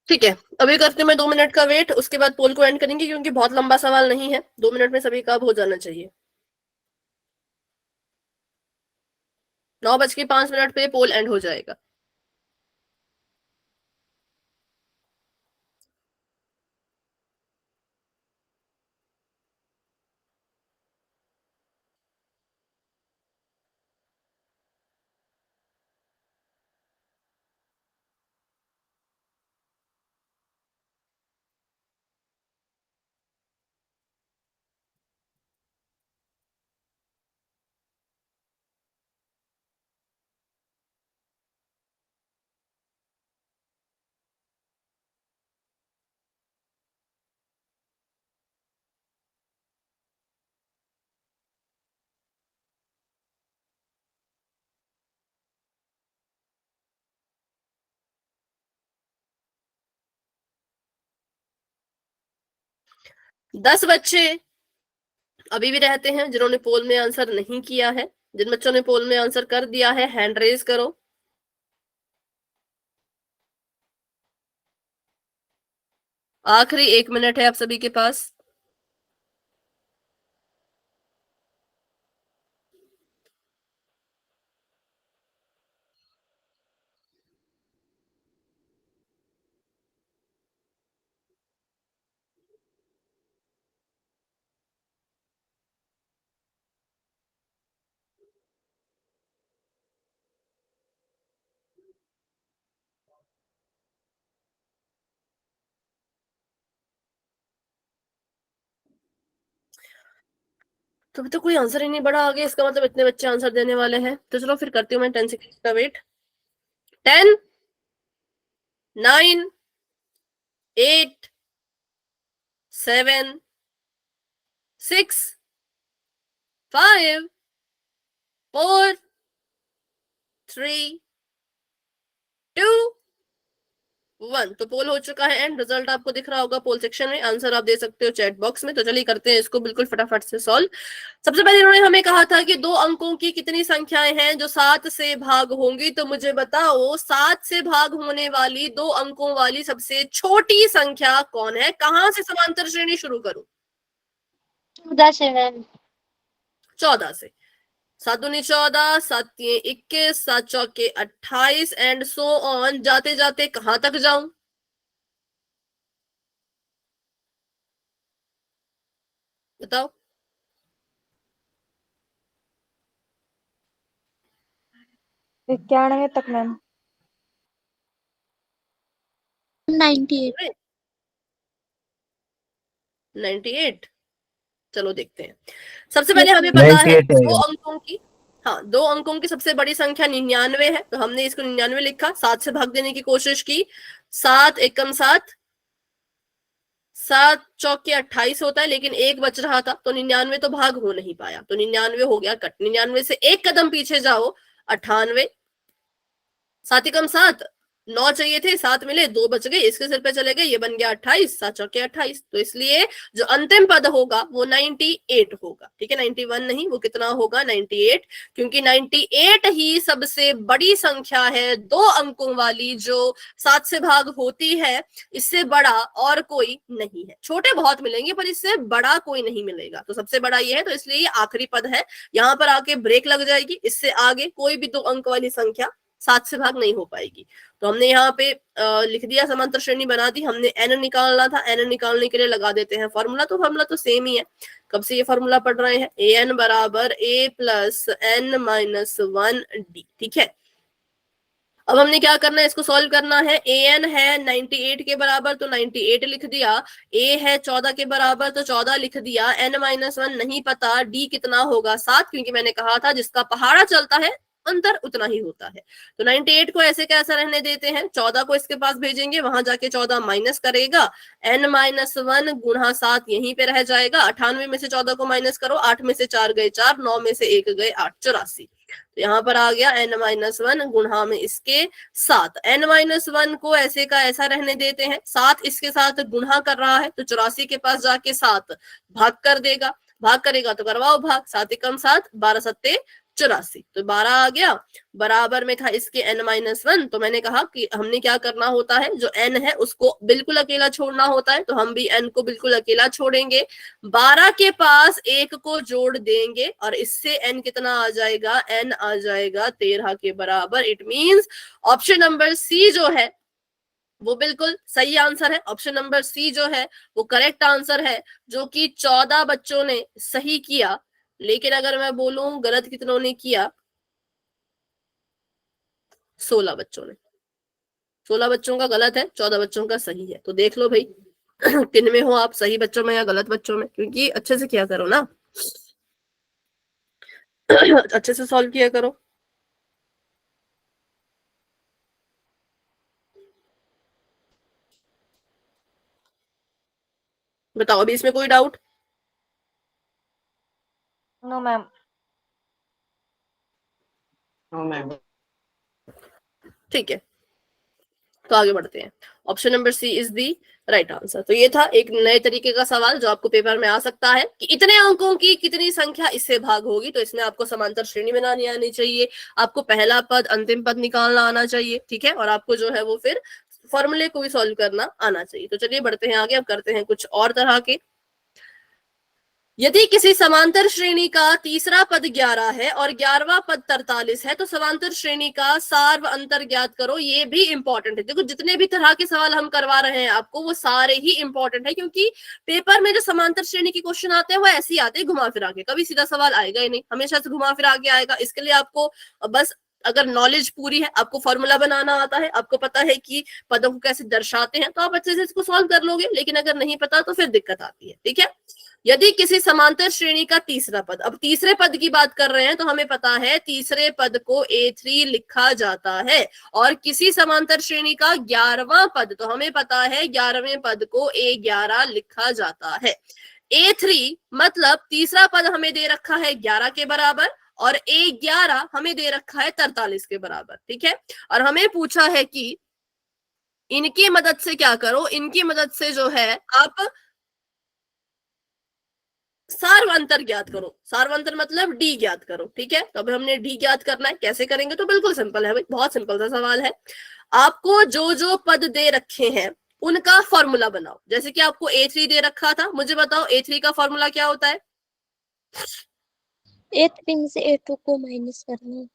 ठीक है, अभी करते हैं मैं 2 मिनट का वेट, उसके बाद पोल को एंड करेंगे क्योंकि बहुत लंबा सवाल नहीं है, 2 मिनट में सभी का अब हो जाना चाहिए। 9:05 पे पोल एंड हो जाएगा। दस बच्चे अभी भी रहते हैं जिन्होंने पोल में आंसर नहीं किया है। जिन बच्चों ने पोल में आंसर कर दिया है, हैंड रेज करो। आखिरी 1 मिनट है आप सभी के पास। तो अभी तो कोई आंसर ही नहीं बढ़ा आगे, इसका मतलब इतने बच्चे आंसर देने वाले हैं। तो चलो फिर करती हूँ मैं 10 सेकेंड का वेट। 10, 9, 8, 7, 6, 5, 4, 3, 2, 1। तो पोल हो चुका है एंड रिजल्ट आपको दिख रहा होगा पोल सेक्शन में। आंसर आप दे सकते हो चैट बॉक्स में। तो चलिए करते हैं इसको बिल्कुल फटाफट से सॉल्व। सबसे पहले इन्होंने हमें कहा था कि 2 अंकों की कितनी संख्याएं हैं जो 7 से भाग होंगी। तो मुझे बताओ 7 से भाग होने वाली 2 अंकों वाली सबसे छोटी संख्या कौन है? कहां से समांतर श्रेणी शुरू करूं? 14 से मैम। 14 से। 7 दूनी 14, 7 तिये 21, 7 चौके 28 एंड सो ऑन। जाते जाते कहां तक जाऊं? बताओ। 91 तक मैम। 98। 98। चलो देखते हैं। सबसे पहले हमें पता है 98 दो आएगा। अंकों की, हाँ 2 अंकों की सबसे बड़ी संख्या 99 है, तो हमने इसको 99 लिखा। 7 से भाग देने की कोशिश की। 7 एकम 7, 7 चौके 28 होता है, लेकिन एक बच रहा था तो 99 तो भाग हो नहीं पाया, तो 99 हो गया कट। 99 से एक कदम पीछे जाओ, 98, 7 कम 7, 9 चाहिए थे, 7 मिले, 2 बच गए, इसके सिर पे चले गए, ये बन गया 28, 7 चौके 28। तो इसलिए जो अंतिम पद होगा वो 98 होगा, ठीक है, 91 नहीं, वो कितना होगा 98, क्योंकि 98 ही सबसे बड़ी संख्या है 2 अंकों वाली जो 7 से भाग होती है। इससे बड़ा और कोई नहीं है, छोटे बहुत मिलेंगे पर इससे बड़ा कोई नहीं मिलेगा, तो सबसे बड़ा ये है, तो इसलिए ये आखिरी पद है। यहाँ पर आके ब्रेक लग जाएगी, इससे आगे कोई भी 2 अंक वाली संख्या 7 से भाग नहीं हो पाएगी। तो हमने यहाँ पे लिख दिया, समांतर श्रेणी बना दी, हमने n निकालना था, n निकालने के लिए लगा देते हैं फॉर्मूला, तो फॉर्मूला तो सेम ही है, कब से ये फॉर्मूला पढ़ रहे हैं, an बराबर a plus n minus 1d, ठीक है। अब हमने क्या करना है, इसको सॉल्व करना है। an है 98 के बराबर तो 98 लिख दिया, a है 14 के बराबर तो 14 लिख दिया, n माइनस 1 नहीं पता, d कितना होगा 7, क्योंकि मैंने कहा था जिसका पहाड़ा चलता है अंतर उतना ही होता है। तो 98 को ऐसे कैसा रहने देते हैं, 14 को इसके पास भेजेंगे, वहां जाके 14 माइनस करेगा, n माइनस 1 गुणा 7 यहीं पे रह जाएगा, 98 में से 14 को माइनस करो, 8 में से 4 गए 4, 9 में से 1 गए 8, 84। तो यहाँ पर आ गया n माइनस 1 गुणा में इसके 7, n माइनस 1 को ऐसे का ऐसा रहने देते हैं, 7 इसके साथ गुणा कर रहा है तो 84 के पास जाके 7 भाग कर देगा, भाग करेगा तो करवाओ भाग, 7 एकम 7, 12 सत्ते 84, तो 12 आ गया, बराबर में था इसके n माइनस 1। तो मैंने कहा कि हमने क्या करना होता है, जो n है उसको बिल्कुल अकेला छोड़ना होता है, तो हम भी n को बिल्कुल अकेला छोड़ेंगे, 12 के पास 1 को जोड़ देंगे और इससे n कितना आ जाएगा, n आ जाएगा 13 के बराबर। It means option number C जो है वो बिल्कुल सही आंसर है, ऑप्शन नंबर सी जो है वो करेक्ट आंसर है, जो कि 14 बच्चों ने सही किया। लेकिन अगर मैं बोलूं गलत कितनों ने किया, 16 बच्चों ने, 16 बच्चों का गलत है, 14 बच्चों का सही है। तो देख लो भाई किन में हो आप, सही बच्चों में या गलत बच्चों में, क्योंकि अच्छे से किया करो ना अच्छे से सॉल्व किया करो। बताओ अभी इसमें कोई doubt? No, ma'am. No ma'am. ठीक है, तो आगे बढ़ते हैं। Option number C is the right answer. तो ये था एक नए तरीके का सवाल जो आपको पेपर में आ सकता है कि इतने अंकों की कितनी संख्या इससे भाग होगी। तो इसमें आपको समांतर श्रेणी बनानी आनी चाहिए, आपको पहला पद अंतिम पद निकालना आना चाहिए, ठीक है, और आपको जो है वो फिर फॉर्मूले को भी सॉल्व करना आना चाहिए। तो चलिए बढ़ते हैं आगे, अब करते हैं कुछ और तरह के। यदि किसी समांतर श्रेणी का तीसरा पद 11 है और 11वां पद 43 है तो समांतर श्रेणी का सार व अंतर ज्ञात करो। ये भी इंपॉर्टेंट है। देखो जितने भी तरह के सवाल हम करवा रहे हैं आपको वो सारे ही इंपॉर्टेंट है, क्योंकि पेपर में जो समांतर श्रेणी के क्वेश्चन आते हैं वो ऐसे ही आते हैं घुमा फिरा के, कभी सीधा सवाल आएगा ही नहीं, हमेशा से घुमा फिरा के आएगा। इसके लिए आपको बस अगर नॉलेज पूरी है, आपको फॉर्मूला बनाना आता है, आपको पता है कि पदों को कैसे दर्शाते हैं, तो आप अच्छे से इसको सॉल्व कर लोगे। लेकिन अगर नहीं पता तो फिर दिक्कत आती है, ठीक है। यदि किसी समांतर श्रेणी का तीसरा पद, अब तीसरे पद की बात कर रहे हैं तो हमें पता है तीसरे पद को A3 लिखा जाता है, और किसी समांतर श्रेणी का 11वां पद, तो हमें पता है 11वें पद को A11 लिखा जाता है। A3 मतलब तीसरा पद हमें दे रखा है 11 के बराबर और A11 हमें दे रखा है 43 के बराबर, ठीक है। और हमें पूछा है कि इनकी मदद से क्या करो, इनकी मदद से जो है आप सार्वंतर ज्ञात करो। सार्वंतर मतलब डी ज्ञात करो, ठीक है। तो अब हमने डी ज्ञात करना है, कैसे करेंगे? तो बिल्कुल सिंपल है भाई, बहुत सिंपल सा सवाल है। आपको जो जो पद दे रखे हैं उनका फॉर्मूला बनाओ। जैसे कि आपको A3 दे रखा था, मुझे बताओ A3 का फॉर्मूला क्या होता है? A3 में से A2 को माइनस करना।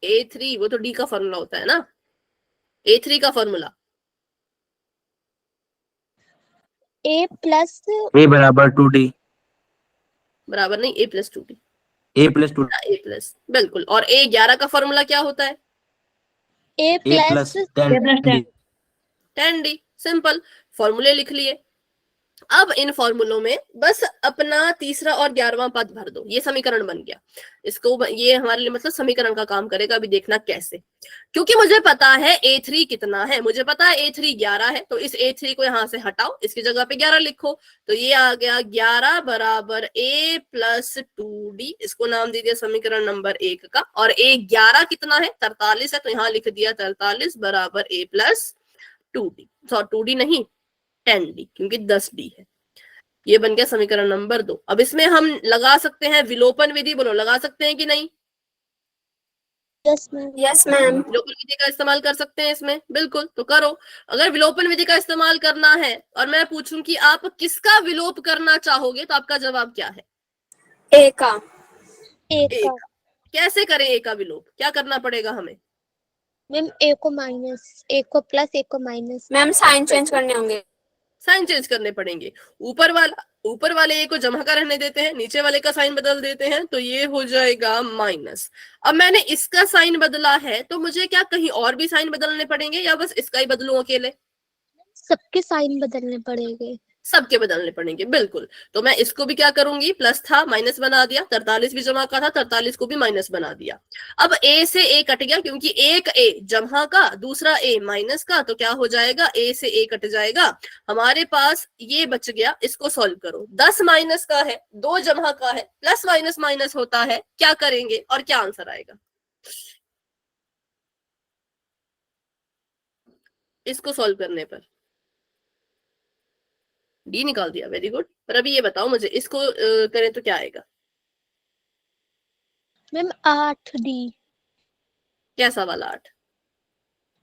A3 वो तो डी का फॉर्मूला होता है ना। A3 का फॉर्मूला A प्लस A बराबर 2D, बराबर नहीं, A plus 2D, A plus 2, A plus, बिल्कुल। और A11 का फॉर्मूला क्या होता है? A A plus plus 10D। 10D, simple, फॉर्मूले लिख लिए। अब इन फॉर्मूलों में बस अपना तीसरा और 11वां पद भर दो, ये समीकरण बन गया। ये हमारे लिए मतलब समीकरण का काम करेगा। अभी देखना कैसे, क्योंकि मुझे पता है A3 कितना है, मुझे पता है A3 11 है, तो इस A3 को यहां से हटाओ, इसकी जगह पे 11 लिखो, तो ये आ गया 11 बराबर A प्लस 2D, इसको नाम दे दिया समीकरण नंबर 1 का। और A11 कितना है, 43 है, तो यहाँ लिख दिया 43 बराबर A प्लस 2D, 2D नहीं 10D, क्योंकि 10D है। ये बन गया समीकरण नंबर 2। अब इसमें हम लगा सकते हैं विलोपन विधि, बोलो लगा सकते हैं कि नहीं? Yes ma'am. Yes ma'am. विलोपन विधि का इस्तेमाल कर सकते हैं इसमें, बिल्कुल, तो करो। अगर विलोपन विधि का इस्तेमाल करना है और मैं पूछूं कि आप किसका विलोप करना चाहोगे, तो आपका जवाब क्या है? ए का। ए ए का। का। कैसे करें ए का विलोप, क्या करना पड़ेगा हमें? मैम ए को माइनस, ए को प्लस, ए को माइनस। मैम साइन चेंज करने होंगे। साइन चेंज करने पड़ेंगे। ऊपर वाले ए को जमा का रहने देते हैं, नीचे वाले का साइन बदल देते हैं, तो ये हो जाएगा माइनस। अब मैंने इसका साइन बदला है, तो मुझे क्या कहीं और भी साइन बदलने पड़ेंगे या बस इसका ही बदलूं अकेले? सबके साइन बदलने पड़ेंगे। सबके बदलने पड़ेंगे, बिल्कुल। तो मैं इसको भी क्या करूंगी, प्लस था माइनस बना दिया, 43 भी जमा का था, 43 को भी माइनस बना दिया। अब ए से ए कट गया, क्योंकि एक ए जमा का दूसरा ए माइनस का, तो क्या हो जाएगा, ए से ए कट जाएगा। हमारे पास ये बच गया, इसको सॉल्व करो। 10 माइनस का है, 2 जमा का है, प्लस माइनस माइनस होता है, क्या करेंगे और क्या आंसर आएगा? इसको सॉल्व करने पर डी निकाल दिया, वेरी गुड। पर अभी ये बताओ मुझे, इसको करें तो क्या आएगा? Ma'am 8D। कैसा वाला 8?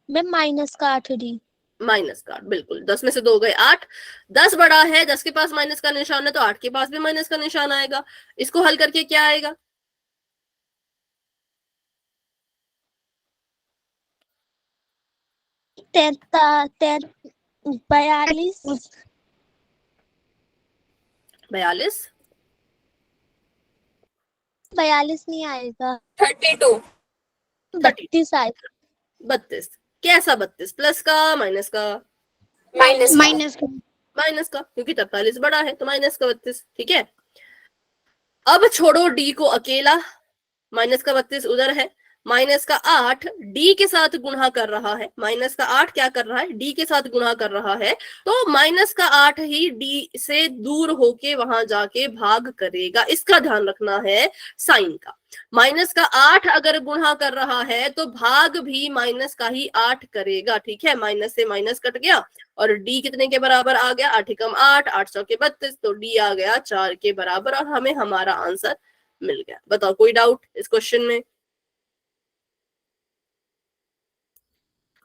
मैम माइनस का 8D। माइनस का 8, बिल्कुल। 10 में से 2 गए 8, 10 बड़ा है, 10 के पास माइनस का निशान है, तो 8 के पास भी माइनस का निशान आएगा। इसको हल करके क्या आएगा? तेरता 42। 42 नहीं आएगा, 32। 32 आएगा। 32। कैसा 32? प्लस का माइनस का? माइनस माइनस का, क्योंकि 43 बड़ा है, तो माइनस का 32। ठीक है, अब छोड़ो डी को अकेला, माइनस का 32 उधर है, माइनस का 8 डी के साथ गुणा कर रहा है। माइनस का 8 क्या कर रहा है, डी के साथ गुणा कर रहा है, तो माइनस का 8 ही डी से दूर होके वहां जाके भाग करेगा। इसका ध्यान रखना है साइन का। माइनस का 8 अगर गुणा कर रहा है तो भाग भी माइनस का ही 8 करेगा। ठीक है, माइनस से माइनस कट गया और डी कितने के बराबर आ गया, 8 एकम 8, 8 चौके 32, तो डी आ गया 4 के बराबर और हमें हमारा आंसर मिल गया। बताओ कोई डाउट इस क्वेश्चन में?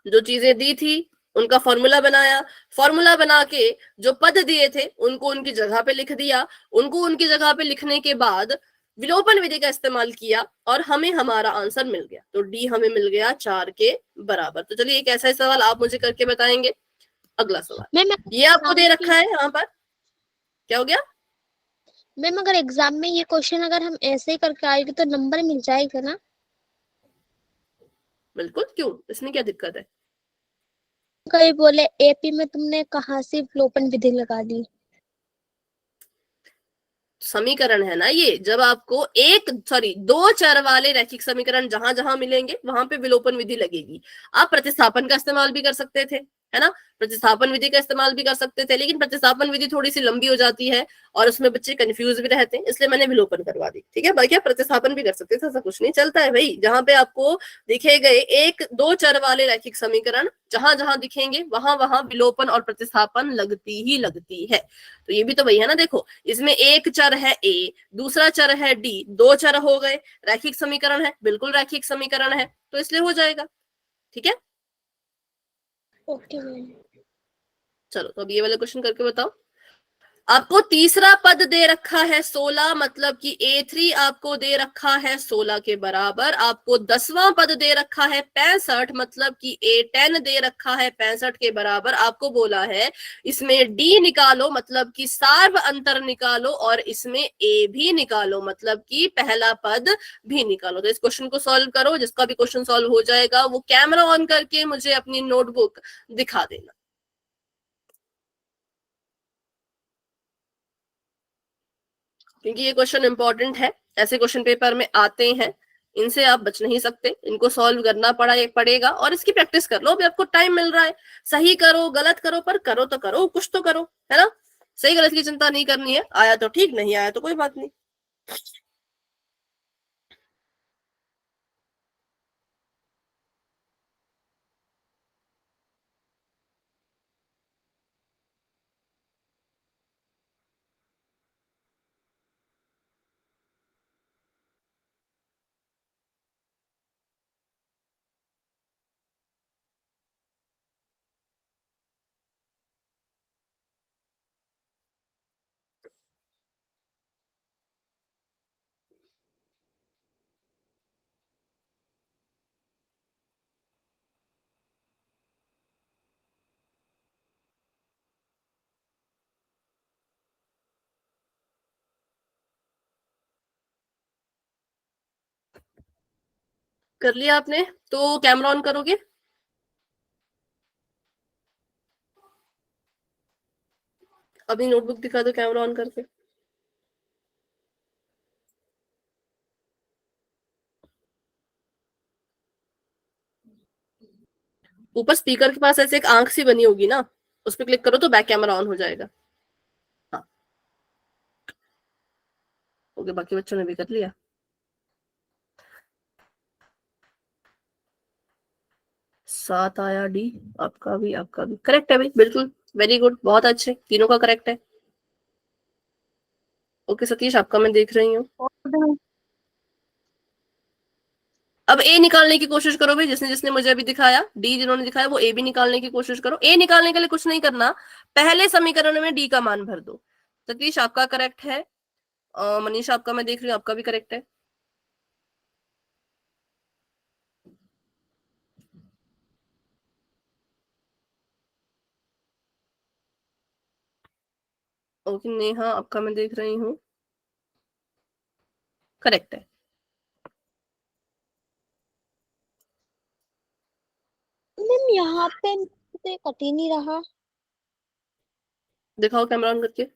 जो चीजें दी थी उनका फॉर्मूला बनाया, फॉर्मूला बना के जो पद दिए थे उनको उनकी जगह पे लिख दिया, उनको उनकी जगह पे लिखने के बाद विलोपन विधि का इस्तेमाल किया और हमें हमारा आंसर मिल गया। तो डी हमें मिल गया 4 के बराबर। तो चलिए एक ऐसा सवाल आप मुझे करके बताएंगे। अगला सवाल, ये आपको दे रखा है यहाँ पर, क्या हो गया मैम? अगर एग्जाम में ये क्वेश्चन अगर हम ऐसे ही करके आएंगे तो नंबर मिल जाएगा ना? बिल्कुल, क्यों, इसमें क्या दिक्कत है? कई बोले एपी में तुमने कहाँ से विलोपन विधि लगा दी? समीकरण है ना ये, जब आपको दो चर वाले रैखिक समीकरण जहां जहां मिलेंगे वहां पे विलोपन विधि लगेगी। आप प्रतिस्थापन का इस्तेमाल भी कर सकते थे, है ना, प्रतिस्थापन विधि का इस्तेमाल भी कर सकते थे, लेकिन प्रतिस्थापन विधि थोड़ी सी लंबी हो जाती है और उसमें बच्चे कंफ्यूज भी रहते हैं, इसलिए मैंने विलोपन करवा दी। ठीक है, बाकी आप प्रतिस्थापन भी कर सकते थे, ऐसा कुछ नहीं, चलता है भाई। जहां पे आपको दिखे गए 1-2 चर वाले रैखिक समीकरण जहां जहां दिखेंगे वहां वहां विलोपन और प्रतिस्थापन लगती ही लगती है। तो ये भी तो वही है ना, देखो इसमें एक चर है ए, दूसरा चर है डी, 2 चर हो गए, रैखिक समीकरण है, बिल्कुल रैखिक समीकरण है, तो इसलिए हो जाएगा। ठीक है, ओके मैम। चलो तो अब ये वाला क्वेश्चन करके बताओ। आपको तीसरा पद दे रखा है 16, मतलब कि A3 आपको दे रखा है 16 के बराबर। आपको 10वां पद दे रखा है 65, मतलब कि A10 दे रखा है 65 के बराबर। आपको बोला है इसमें D निकालो, मतलब कि सार्व अंतर निकालो, और इसमें A भी निकालो, मतलब कि पहला पद भी निकालो। तो इस क्वेश्चन को सॉल्व करो, जिसका भी क्वेश्चन सॉल्व हो जाएगा वो कैमरा ऑन करके मुझे अपनी नोटबुक दिखा देना। क्योंकि ये क्वेश्चन इंपॉर्टेंट है, ऐसे क्वेश्चन पेपर में आते हैं, इनसे आप बच नहीं सकते, इनको सॉल्व करना पड़ेगा और इसकी प्रैक्टिस कर लो। अभी आपको टाइम मिल रहा है, सही करो गलत करो, पर करो तो करो, कुछ तो करो, है ना। सही गलत की चिंता नहीं करनी है, आया तो ठीक, नहीं आया तो कोई बात नहीं। कर लिया आपने? तो कैमरा ऑन करोगे? अभी नोटबुक दिखा दो कैमरा ऑन करके। ऊपर स्पीकर के पास ऐसे एक आंख सी बनी होगी ना, उस पर क्लिक करो तो बैक कैमरा ऑन हो जाएगा। हाँ, ओके, बाकी बच्चों ने भी कर लिया। सात आया डी, आपका भी करेक्ट है भाई, बिल्कुल, वेरी गुड, बहुत अच्छे, तीनों का करेक्ट है। ओके सतीश, आपका मैं देख रही हूँ। अब ए निकालने की कोशिश करो भाई, जिसने जिसने मुझे अभी दिखाया, डी जिन्होंने दिखाया वो ए भी निकालने की कोशिश करो। ए निकालने के लिए कुछ नहीं करना, पहले समीकरण में डी का मान भर दो। सतीश आपका करेक्ट है, मनीषा आपका मैं देख रही हूँ, आपका भी करेक्ट है। ओके नेहा आपका मैं देख रही हूँ, करेक्ट है। मैम यहाँ पे तो ये कट ही नहीं रहा। दिखाओ कैमरा ऑन करके।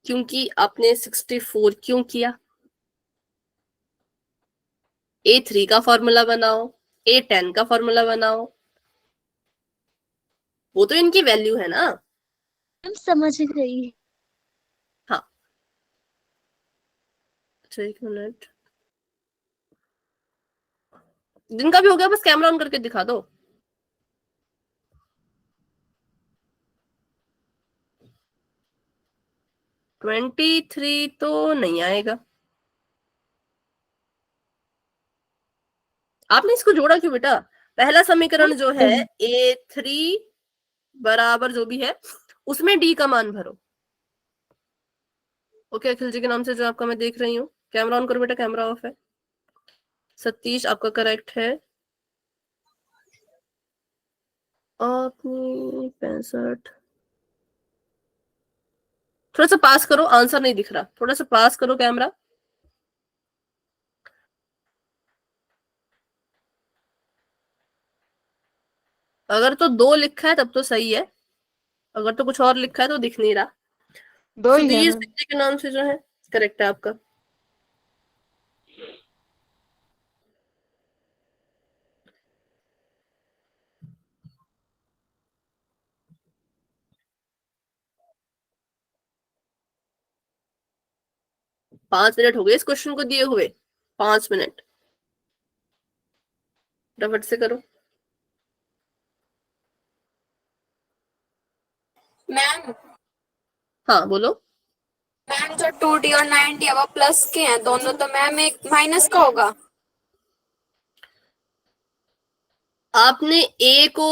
क्योंकि आपने 64 क्यों किया? A3 का फॉर्मूला बनाओ, A10 का फॉर्मूला बनाओ, वो तो इनकी वैल्यू है ना। मैम समझ गई। हाँ, अच्छा एक मिनट, जिनका भी हो गया बस कैमरा ऑन करके दिखा दो। ट्वेंटी थ्री तो नहीं आएगा। आपने इसको जोड़ा क्यों बेटा? पहला समीकरण जो है A3 बराबर जो भी है उसमें डी का मान भरो। ओके, अखिल जी के नाम से जो आपका मैं देख रही हूँ, कैमरा ऑन करो बेटा, कैमरा ऑफ है। सतीश आपका करेक्ट है, आपने 65। थोड़ा सा पास करो, आंसर नहीं दिख रहा, थोड़ा सा पास करो कैमरा। अगर तो 2 लिखा है तब तो सही है, अगर तो कुछ और लिखा है तो दिख नहीं रहा। दो ही है सुधीर मैम। सिंह के नाम से जो है करेक्ट है आपका। पांच मिनट हो गए इस क्वेश्चन को दिए हुए, 5 मिनट, फटाफट से करो। मैम हाँ बोलो। मैम जो 2D और 9D है वो प्लस के हैं दोनों, तो मैम एक माइनस का होगा। आपने ए को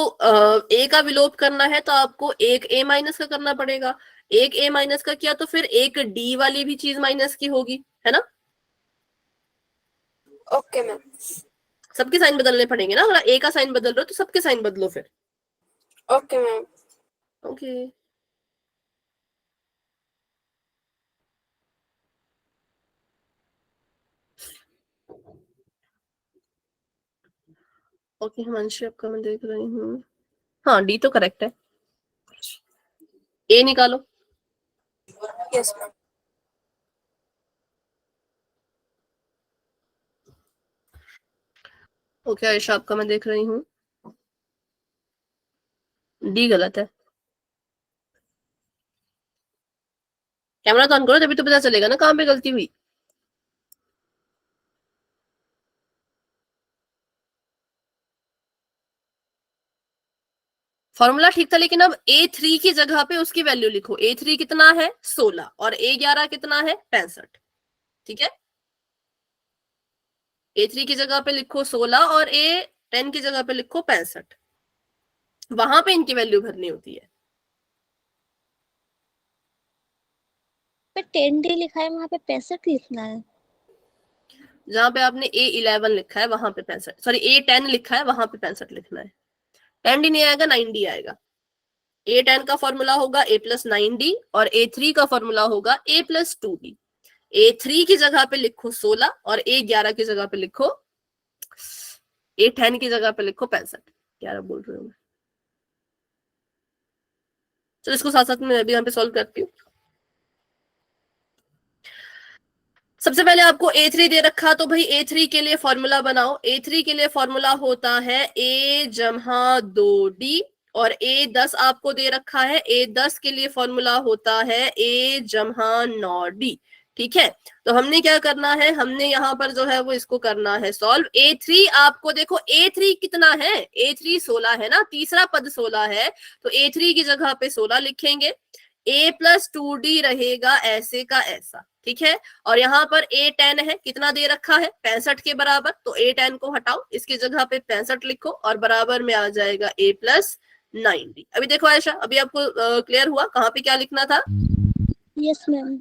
ए का विलोप करना है तो आपको एक ए माइनस का करना पड़ेगा, एक ए माइनस का किया तो फिर एक डी वाली भी चीज माइनस की होगी, है ना। Okay ma'am. सबके साइन बदलने पड़ेंगे ना, अगर ए का साइन बदल रहे हो तो सबके साइन बदलो फिर। Okay ma'am. Okay, okay Himanshi, आपका मैं देख रही हूँ। हाँ, डी तो करेक्ट है। ए निकालो। Yes ma'am. ओके आयशा, आपका मैं देख रही हूँ। डी गलत है। कैमरा तो ऑन करो, तभी तो पता चलेगा ना कहाँ पे गलती हुई। फॉर्मूला ठीक था, लेकिन अब A3 की जगह पे उसकी वैल्यू लिखो। A3 कितना है 16 और A11 कितना है 65। ठीक है, A3 की जगह पे लिखो 16 और A10 की जगह पे लिखो 65। वहां पे इनकी वैल्यू भरनी होती है। पे 10D लिखा है, वहां पे 65 लिखना है। जहां पे आपने A11 लिखा है वहां पे 65, सॉरी A10 लिखा है वहां पे 65 लिखना है। 10D नहीं आएगा, 9D आएगा। A10 का फॉर्मूला होगा A प्लस 9D और A3 का फॉर्मूला होगा A प्लस 2D। A3 की जगह पे लिखो 16 और A11 की जगह पे लिखो, A10 की जगह पे लिखो 65। 11 बोल रही हूँ मैं। चलो इसको साथ साथ में अभी यहाँ पे सॉल्व करती हूँ। सबसे पहले आपको A3 दे रखा, तो भाई A3 के लिए फॉर्मूला बनाओ। A3 के लिए फॉर्मूला होता है A जमा 2D और A10 आपको दे रखा है। A10 के लिए फॉर्मूला होता है A जमा 9D। ठीक है, तो हमने क्या करना है, हमने यहाँ पर जो है वो इसको करना है सॉल्व। A3 आपको देखो, A3 कितना है, A3 16 है ना, तीसरा पद 16 है, तो A3 की जगह पे 16 लिखेंगे। A प्लस 2D रहेगा ऐसे का ऐसा। ठीक है, और यहाँ पर A10 है, कितना दे रखा है 65 के बराबर, तो A10 को हटाओ, इसकी जगह पे 65 लिखो और बराबर में आ जाएगा A प्लस 9D। अभी देखो आयशा, अभी आपको क्लियर हुआ कहाँ पे क्या लिखना था। Yes ma'am.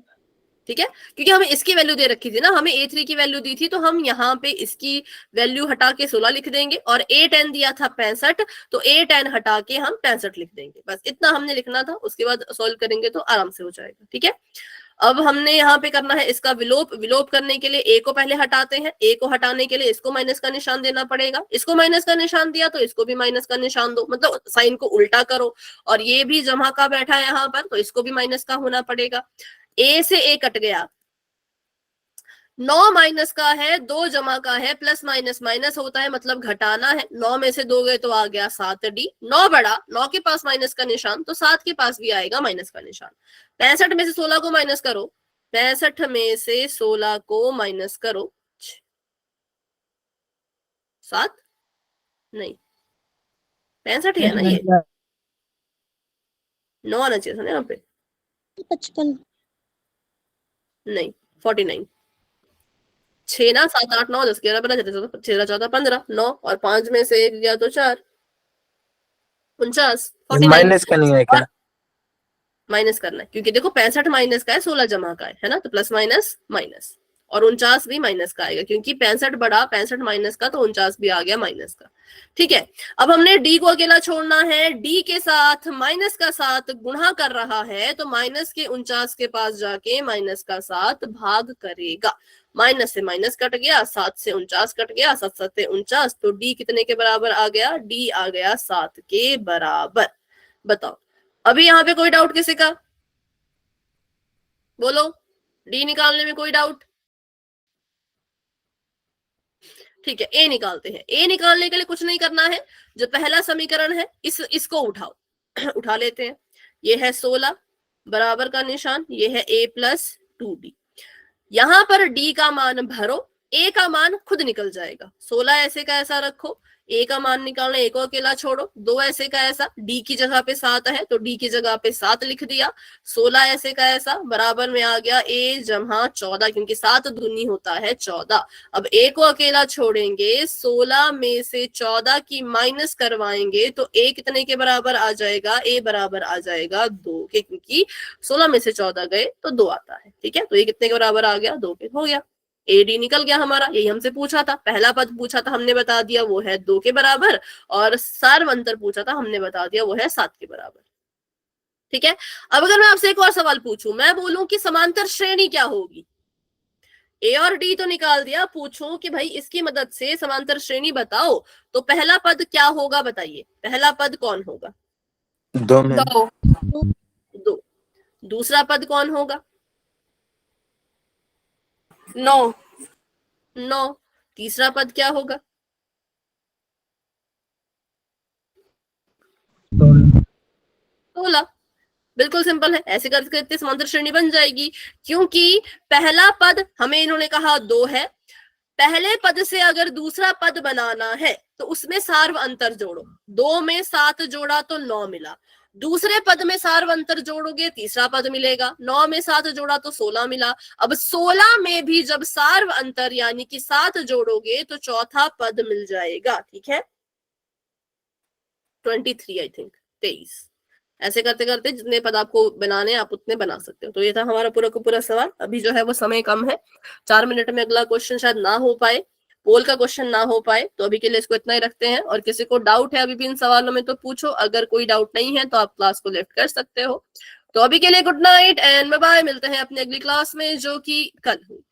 ठीक है, क्योंकि हमें इसकी वैल्यू दे रखी थी ना, हमें A3 की वैल्यू दी थी, तो हम यहाँ पे इसकी वैल्यू हटा के 16 लिख देंगे और A10 दिया था 65, तो A10 हटा के हम 65 लिख देंगे। बस इतना हमने लिखना था, उसके बाद सॉल्व करेंगे तो आराम से हो जाएगा। ठीक है, अब हमने यहाँ पे करना है इसका विलोप। विलोप करने के लिए A को पहले हटाते हैं। A को हटाने के लिए इसको माइनस का निशान देना पड़ेगा। इसको माइनस का निशान दिया तो इसको भी माइनस का निशान दो, मतलब साइन को उल्टा करो। और ये भी जमा का बैठा है यहाँ पर, तो इसको भी माइनस का होना पड़ेगा। A से A कट गया, 9 माइनस का है, 2 जमा का है, प्लस माइनस माइनस होता है, मतलब घटाना है। 9 में से 2 गए तो आ गया 7D। 9 बड़ा, 9 के पास माइनस का निशान, तो 7 के पास भी आएगा माइनस का निशान। 65 में से 16 को माइनस करो, 65 में से 16 को माइनस करो, 7 नहीं 65 है ना, ये 9 आना चाहिए था ना यहाँ पे, 55 नहीं 49। 6 ना 7 8 9 10 11 12 13 14 14 15 9 और 5 में से 1 गया तो 4, 49 49। माइनस का नहीं है क्या? माइनस करना है, क्योंकि देखो 65 माइनस का है, 16 जमा का है ना, तो प्लस माइनस माइनस। और 49 भी माइनस का आएगा, क्योंकि 65 बड़ा, 65 माइनस का, तो 49 भी आ गया माइनस का। ठीक है, अब हमने डी को अकेला छोड़ना है। डी के साथ माइनस का 7 गुणा कर रहा है, तो माइनस के 49 के पास जाके माइनस का 7 भाग करेगा। माइनस से माइनस कट गया, 7 से 49 कट गया, 7 7 49, तो डी कितने के बराबर आ गया, डी आ गया 7 के बराबर। बताओ अभी यहाँ पे कोई डाउट किसी का, बोलो, डी निकालने में कोई डाउट। ठीक है, ए निकालते हैं। ए निकालने के लिए कुछ नहीं करना है, जो पहला समीकरण है इसको उठाओ उठा लेते हैं। ये है 16 बराबर का निशान, ये है A प्लस 2D। यहां पर D का मान भरो, A का मान खुद निकल जाएगा। 16 ऐसे का ऐसा रखो, A का मान निकालना, A को अकेला छोड़ो, 2 ऐसे का ऐसा, D की जगह पे 7 है तो D की जगह पे 7 लिख दिया। 16 ऐसे का ऐसा बराबर में आ गया A जमा 14, क्योंकि 7 दूनी होता है 14। अब A को अकेला छोड़ेंगे, 16 में से 14 की माइनस करवाएंगे तो A कितने के बराबर आ जाएगा, A बराबर आ जाएगा 2 के, क्योंकि 16 में से 14 गए तो 2 आता है। ठीक है, तो ये कितने के बराबर आ गया, 2 के। हो गया, AD निकल गया हमारा। यही हमसे पूछा था, पहला पद पूछा था हमने बता दिया वो है 2 के बराबर, और सार्वंतर पूछा था हमने बता दिया वो है 7 के बराबर। ठीक है, अब अगर मैं आपसे एक और सवाल पूछूं, मैं बोलूं कि समांतर श्रेणी क्या होगी, ए और डी तो निकाल दिया, पूछूं कि भाई इसकी मदद से समांतर श्रेणी बताओ, तो पहला पद क्या होगा बताइए, पहला पद कौन होगा? 2 में 2 2। दूसरा पद कौन होगा? 9 9। तीसरा पद क्या होगा? 16। बिल्कुल सिंपल है, ऐसे करते करते समांतर श्रेणी बन जाएगी, क्योंकि पहला पद हमें इन्होंने कहा 2 है, पहले पद से अगर दूसरा पद बनाना है तो उसमें सार्व अंतर जोड़ो, 2 में 7 जोड़ा तो 9 मिला, दूसरे पद में सार्व अंतर जोड़ोगे तीसरा पद मिलेगा, 9 में 7 जोड़ा तो 16 मिला। अब 16 में भी जब सार्व अंतर यानी कि 7 जोड़ोगे तो चौथा पद मिल जाएगा, ठीक है, 23 आई थिंक 23। ऐसे करते करते जितने पद आपको बनाने आप उतने बना सकते हो। तो ये था हमारा पूरा का पूरा सवाल। अभी जो है वो समय कम है, 4 मिनट में अगला क्वेश्चन शायद ना हो पाए, पोल का क्वेश्चन ना हो पाए, तो अभी के लिए इसको इतना ही रखते हैं। और किसी को डाउट है अभी भी इन सवालों में तो पूछो, अगर कोई डाउट नहीं है तो आप क्लास को लेफ्ट कर सकते हो। तो अभी के लिए good night and bye bye, मिलते हैं अपनी अगली क्लास में जो कि कल होगी।